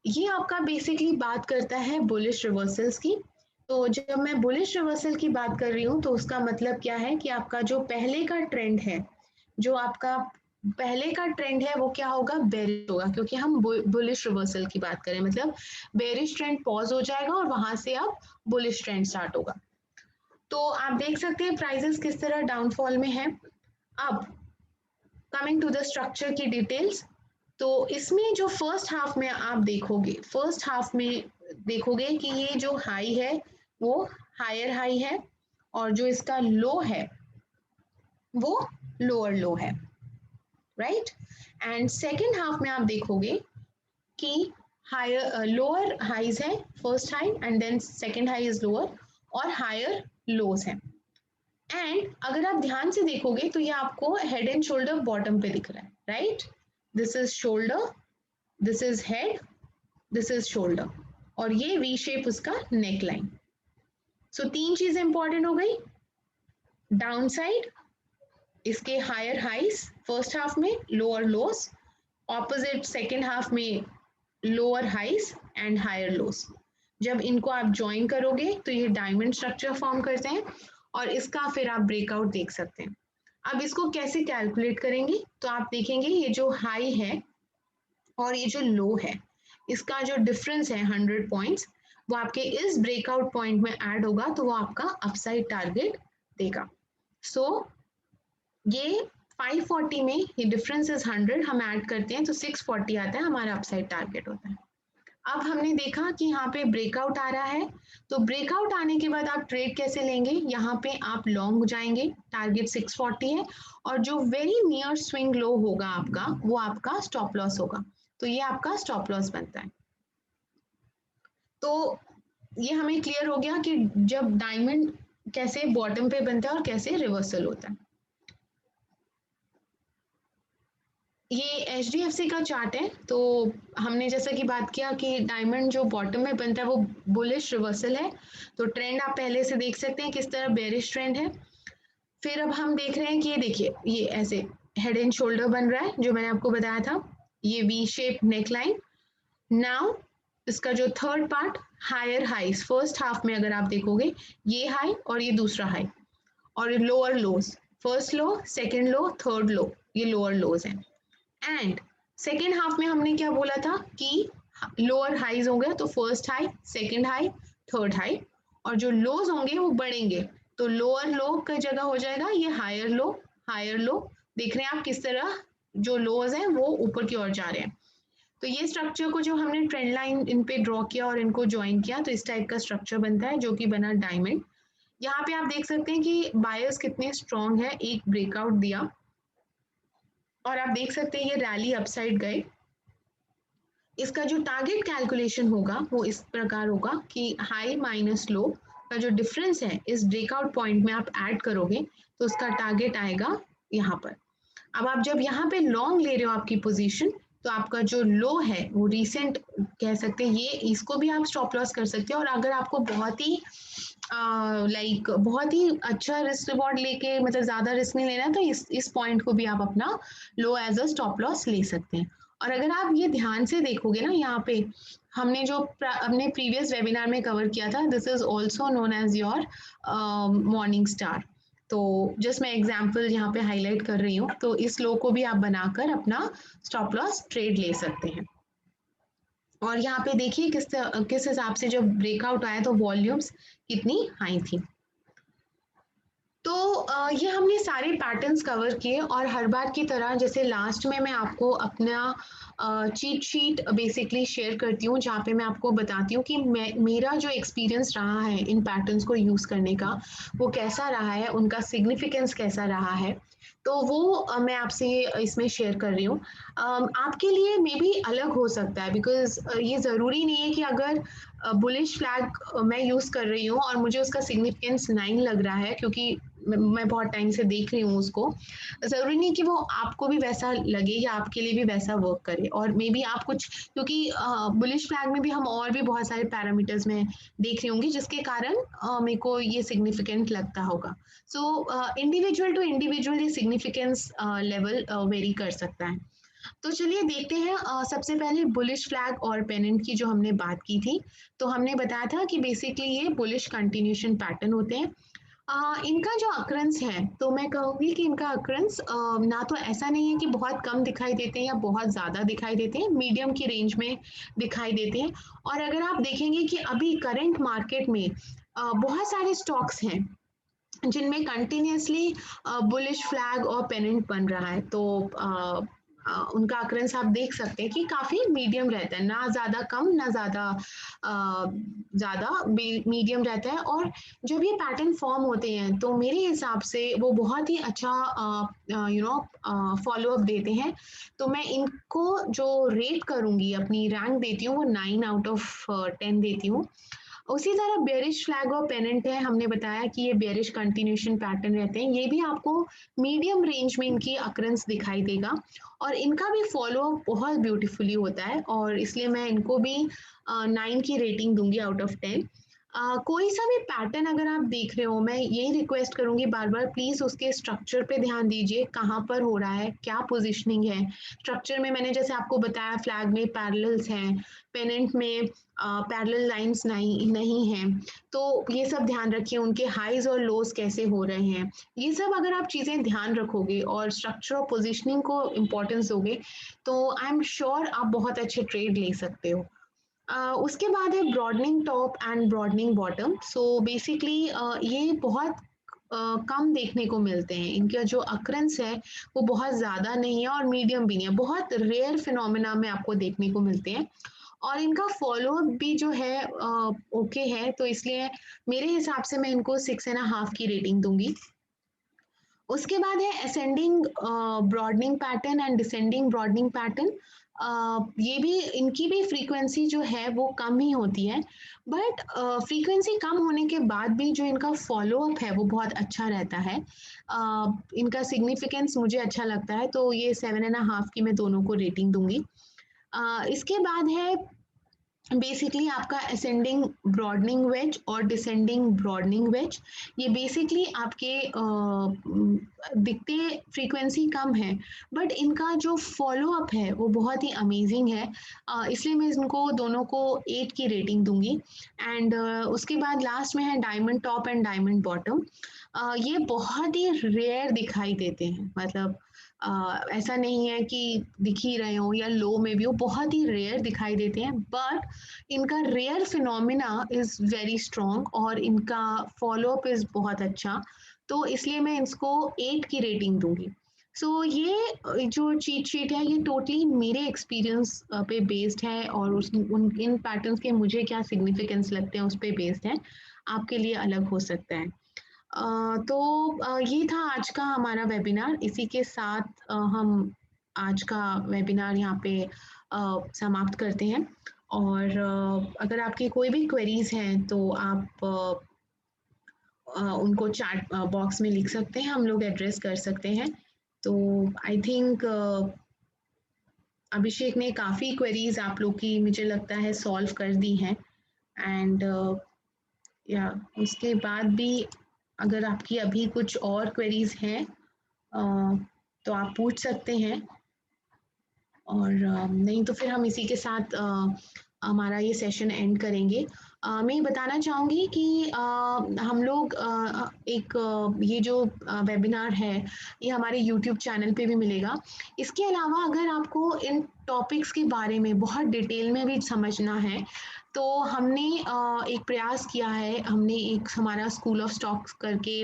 ये आपका बेसिकली बात करता है बुलिश रिवर्सल्स की। तो जब मैं बुलिश रिवर्सल की बात कर रही हूँ तो उसका मतलब क्या है कि आपका जो पहले का ट्रेंड है, जो आपका पहले का ट्रेंड है वो क्या होगा, बेरिश होगा, क्योंकि हम बुलिश रिवर्सल की बात करें, मतलब बेरिश ट्रेंड पॉज हो जाएगा और वहां से अब बुलिश ट्रेंड स्टार्ट होगा। तो आप देख सकते हैं प्राइसेस किस तरह डाउनफॉल में है। अब कमिंग टू द स्ट्रक्चर की डिटेल्स, तो इसमें जो फर्स्ट हाफ में आप देखोगे, फर्स्ट हाफ में देखोगे कि ये जो हाई है वो हायर हाई है, और जो इसका लो है वो लोअर लो है, राइट। एंड सेकेंड हाफ में आप देखोगे कि हायर लोअर हाईज है, first high and then second high is lower, और हायर लोज है। एंड अगर आप ध्यान से देखोगे तो ये आपको हेड एंड शोल्डर बॉटम पे दिख रहा है, right. This is shoulder, this is head, this is shoulder, और ये वी शेप उसका नेक लाइन। सो तीन चीजें इंपॉर्टेंट हो गई, डाउन साइड इसके हायर हाइस फर्स्ट हाफ में, lower loss, opposite second half में लोअर हाइस एंड हायर लोस। जब इनको आप ज्वाइन करोगे तो ये डायमंड स्ट्रक्चर फॉर्म करते हैं, और इसका फिर आप ब्रेकआउट देख सकते हैं। अब इसको कैसे कैलकुलेट करेंगे, तो आप देखेंगे ये जो हाई है और ये जो लो है, इसका जो डिफरेंस है 100 पॉइंट्स, वो आपके इस ब्रेकआउट पॉइंट में ऐड होगा, तो वो आपका अपसाइड टारगेट देगा। सो ये 540 में ये डिफरेंस इज 100, हम ऐड करते हैं तो 640 आता है, हमारा अपसाइड टारगेट होता है। अब हमने देखा कि यहाँ पे ब्रेकआउट आ रहा है, तो ब्रेकआउट आने के बाद आप ट्रेड कैसे लेंगे, यहाँ पे आप लॉन्ग जाएंगे, टारगेट 640 है, और जो वेरी नियर स्विंग लो होगा आपका वो आपका स्टॉप लॉस होगा, तो ये आपका स्टॉप लॉस बनता है। तो ये हमें क्लियर हो गया कि जब डायमंड कैसे बॉटम पे बनता है और कैसे रिवर्सल होता है। ये HDFC का चार्ट है। तो हमने जैसा कि बात किया कि डायमंड जो बॉटम में बनता है वो बुलिश रिवर्सल है। तो ट्रेंड आप पहले से देख सकते हैं किस तरह बेरिश ट्रेंड है। फिर अब हम देख रहे हैं कि ये देखिए ये ऐसे हेड एंड शोल्डर बन रहा है जो मैंने आपको बताया था, ये V shape neck line. Now इसका जो third part higher highs, first half में अगर आप देखोगे ये हाई और ये दूसरा हाई, और लोअर लोज, फर्स्ट लो, सेकंड लो, थर्ड लो, ये लोअर लोज हैं। एंड सेकेंड हाफ में हमने क्या बोला था कि लोअर हाइज होंगे, तो first high, second high, third high, और जो लोज होंगे वो बढ़ेंगे। तो लोअर लो का जगह हो जाएगा ये हायर लो, हायर लो। देख रहे हैं आप किस तरह जो लोज हैं वो ऊपर की ओर जा रहे हैं। तो ये स्ट्रक्चर को जो हमने ट्रेंड लाइन इन पे ड्रॉ किया और इनको ज्वाइन किया तो इस टाइप का स्ट्रक्चर बनता है जो कि बना डायमंड। यहाँ पे आप देख सकते हैं कि बायर्स कितने स्ट्रॉन्ग है, एक ब्रेकआउट दिया और आप देख सकते हैं ये रैली अपसाइड गए। इसका जो टारगेट कैलकुलेशन होगा वो इस प्रकार होगा कि हाई माइनस लो का जो डिफरेंस है इस ब्रेकआउट पॉइंट में आप ऐड करोगे तो उसका टारगेट आएगा यहाँ पर। अब आप जब यहाँ पे लॉन्ग ले रहे हो आपकी पोजीशन, तो आपका जो लो है वो रीसेंट कह सकते हैं, ये इसको भी आप स्टॉप लॉस कर सकते हो। और अगर आपको बहुत ही बहुत ही अच्छा रिस्क रिवॉर्ड लेके मतलब ज्यादा रिस्क नहीं लेना है तो इस पॉइंट को भी आप अपना लो एज अ स्टॉप लॉस ले सकते हैं। और अगर आप ये ध्यान से देखोगे ना, यहाँ पे हमने जो अपने प्रीवियस वेबिनार में कवर किया था, this is also known as your morning star. तो जस्ट मैं एग्जाम्पल यहाँ पे हाईलाइट कर रही हूँ, तो इस लो को भी आप बनाकर अपना स्टॉप लॉस ट्रेड ले सकते हैं। और यहाँ पे देखिए किस हिसाब से जब ब्रेकआउट आया तो वॉल्यूम्स कितनी हाई थी। तो ये हमने सारे पैटर्न्स कवर किए और हर बार की तरह जैसे लास्ट में मैं आपको अपना चीट शीट बेसिकली शेयर करती हूँ जहाँ पे मैं आपको बताती हूँ कि मेरा जो एक्सपीरियंस रहा है इन पैटर्न्स को यूज़ करने का वो कैसा रहा है, उनका सिग्निफिकेंस कैसा रहा है। तो वो मैं आपसे इसमें शेयर कर रही हूँ। आपके लिए मे भी अलग हो सकता है बिकॉज ये ज़रूरी नहीं है कि अगर बुलिश फ्लैग मैं यूज़ कर रही हूँ और मुझे उसका सिग्निफिकेंस 9 लग रहा है क्योंकि मैं बहुत टाइम से देख रही हूँ उसको, ज़रूरी नहीं कि वो आपको भी वैसा लगे या आपके लिए भी वैसा वर्क करे। और मे बी आप कुछ, क्योंकि बुलिश फ्लैग में भी हम और भी बहुत सारे पैरामीटर्स में देख रही होंगी जिसके कारण मेरे को ये सिग्निफिकेंट लगता होगा। सो इंडिविजुअल टू इंडिविजुअल ये सिग्निफिकेंस लेवल वेरी कर सकता है। तो चलिए देखते हैं। सबसे पहले बुलिश फ्लैग और पेनेंट की जो हमने बात की थी, तो हमने बताया था कि बेसिकली ये बुलिश कंटिन्यूशन पैटर्न होते हैं। इनका जो अक्रंस है तो मैं कहूँगी कि इनका अक्रंस ना तो ऐसा नहीं है कि बहुत कम दिखाई देते हैं या बहुत ज़्यादा दिखाई देते हैं, मीडियम की रेंज में दिखाई देते हैं। और अगर आप देखेंगे कि अभी करंट मार्केट में बहुत सारे स्टॉक्स हैं जिनमें कंटिन्यूसली बुलिश फ्लैग और पेनेंट बन रहा है, तो उनका अकरेंस आप देख सकते हैं कि काफ़ी मीडियम रहता है, ना ज़्यादा कम ना ज़्यादा ज़्यादा, मीडियम रहता है। और जब ये पैटर्न फॉर्म होते हैं तो मेरे हिसाब से वो बहुत ही अच्छा फॉलो अप देते हैं। तो मैं इनको जो रेट करूँगी, अपनी रैंक देती हूँ वो 9 आउट ऑफ 10 देती हूँ। उसी तरह बेरिश फ्लैग और पेनेंट है, हमने बताया कि ये बेरिश कंटिन्यूशन पैटर्न रहते हैं, ये भी आपको मीडियम रेंज में इनकी अकरेंस दिखाई देगा और इनका भी फॉलो अप बहुत ब्यूटीफुली होता है और इसलिए मैं इनको भी 9 की रेटिंग दूंगी आउट ऑफ 10। कोई सा भी पैटर्न अगर आप देख रहे हो, मैं यही रिक्वेस्ट करूंगी बार बार, प्लीज उसके स्ट्रक्चर पे ध्यान दीजिए, कहाँ पर हो रहा है, क्या पोजीशनिंग है स्ट्रक्चर में। मैंने जैसे आपको बताया फ्लैग में पैरेलल्स हैं, पेनेंट में पैरेलल लाइंस नहीं हैं, तो ये सब ध्यान रखिए, उनके हाईज और लोज कैसे हो रहे हैं। ये सब अगर आप चीज़ें ध्यान रखोगे और स्ट्रक्चर और पोजीशनिंग को इम्पोर्टेंस दोगे तो आई एम श्योर आप बहुत अच्छे ट्रेड ले सकते हो। उसके बाद है broadening top and broadening bottom. So basically ये बहुत कम देखने को मिलते हैं, इनका जो अक्रंस है वो बहुत ज़्यादा नहीं है और मीडियम भी नहीं है, बहुत रेयर फिनोमेना में आपको देखने को मिलते हैं। और इनका फॉलो अप भी जो है ओके है, तो इसलिए मेरे हिसाब से मैं इनको 6.5 की रेटिंग दूंगी। उसके बाद है ascending broadening pattern and descending broadening pattern. ये भी इनकी भी फ्रीक्वेंसी जो है वो कम ही होती है, बट फ्रीक्वेंसी कम होने के बाद भी जो इनका फॉलोअप है वो बहुत अच्छा रहता है। इनका सिग्निफिकेंस मुझे अच्छा लगता है, तो ये 7.5 की मैं दोनों को रेटिंग दूंगी। इसके बाद है बेसिकली आपका असेंडिंग ब्रॉडनिंग वेज और डिसेंडिंग ब्रॉडनिंग वेज। ये बेसिकली आपके दिखते फ्रीक्वेंसी कम है, बट इनका जो फॉलो अप है वो बहुत ही अमेजिंग है। इसलिए मैं इनको दोनों को 8 की रेटिंग दूंगी। एंड उसके बाद लास्ट में है diamond top and diamond bottom. ये बहुत ही रेयर दिखाई देते हैं, मतलब ऐसा नहीं है कि दिख ही रहे हो या लो में भी हो, बहुत ही रेयर दिखाई देते हैं, बट इनका rare phenomena is very strong और इनका फॉलोअप इज बहुत अच्छा, तो इसलिए मैं इसको 8 की रेटिंग दूंगी। सो ये जो चीट शीट है ये टोटली मेरे एक्सपीरियंस पे बेस्ड है, और इन पैटर्न्स के मुझे क्या सिग्निफिकेंस लगते हैं उस पे बेस्ड है, आपके लिए अलग हो सकता है। तो ये था आज का हमारा वेबिनार। इसी के साथ हम आज का वेबिनार यहाँ पे समाप्त करते हैं। और अगर आपकी कोई भी क्वेरीज हैं तो आप उनको चैट बॉक्स में लिख सकते हैं, हम लोग एड्रेस कर सकते हैं। तो आई थिंक अभिषेक ने काफ़ी क्वेरीज आप लोग की मुझे लगता है सॉल्व कर दी हैं। एंड या उसके बाद भी अगर आपकी अभी कुछ और क्वेरीज हैं तो आप पूछ सकते हैं, और नहीं तो फिर हम इसी के साथ हमारा ये सेशन एंड करेंगे। मैं ये बताना चाहूँगी कि हम लोग एक ये जो वेबिनार है ये हमारे यूट्यूब चैनल पे भी मिलेगा। इसके अलावा अगर आपको इन टॉपिक्स के बारे में बहुत डिटेल में भी समझना है तो हमने एक प्रयास किया है, हमने एक हमारा स्कूल ऑफ स्टॉक्स करके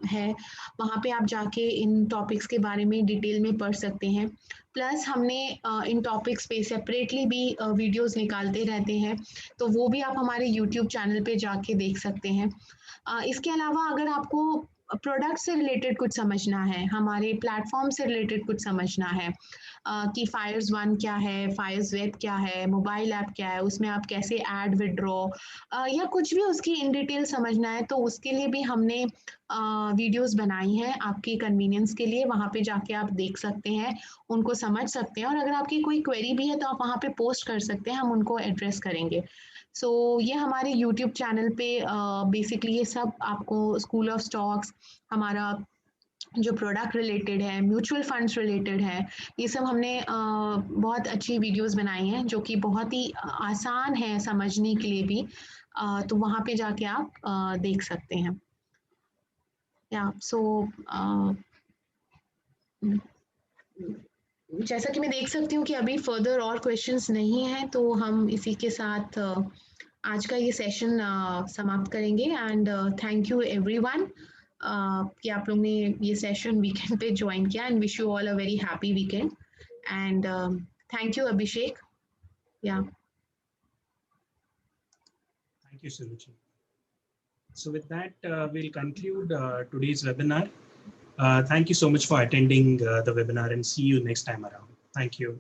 है, वहाँ पे आप जाके इन टॉपिक्स के बारे में डिटेल में पढ़ सकते हैं। प्लस हमने इन टॉपिक्स पे सेपरेटली भी वीडियोस निकालते रहते हैं, तो वो भी आप हमारे यूट्यूब चैनल पे जाके देख सकते हैं। इसके अलावा अगर आपको प्रोडक्ट से रिलेटेड कुछ समझना है, हमारे प्लेटफॉर्म से रिलेटेड कुछ समझना है कि फायर्स वन क्या है, फायर्स वेब क्या है, मोबाइल ऐप क्या है, उसमें आप कैसे ऐड विड्रॉ या कुछ भी उसकी इन डिटेल समझना है, तो उसके लिए भी हमने वीडियोस बनाई हैं आपकी कन्वीनियंस के लिए। वहाँ पे जाके आप देख सकते हैं, उनको समझ सकते हैं, और अगर आपकी कोई क्वेरी भी है तो आप वहाँ पे पोस्ट कर सकते हैं, हम उनको एड्रेस करेंगे। सो ये हमारे यूट्यूब चैनल पे बेसिकली ये सब आपको स्कूल ऑफ स्टॉक्स, हमारा जो प्रोडक्ट रिलेटेड है, म्यूचुअल फंड्स रिलेटेड है, ये सब हमने बहुत अच्छी वीडियोस बनाई हैं जो कि बहुत ही आसान है समझने के लिए भी। तो वहाँ पे जाके आप देख सकते हैं। या सो जैसा कि मैं देख सकती हूँ कि अभी फर्दर और क्वेश्चंस नहीं हैं, तो हम इसी के साथ आज का ये सेशन समाप्त करेंगे। एंड थैंक यू एवरीवन कि आप लोग ने ये सेशन वीकेंड पे ज्वाइन किया, and wish you all a very happy weekend. And thank you Abhishek. या Thank you, Suruchi. So with that, we'll conclude today's webinar. Thank you so much for attending the webinar, and see you next time around. Thank you.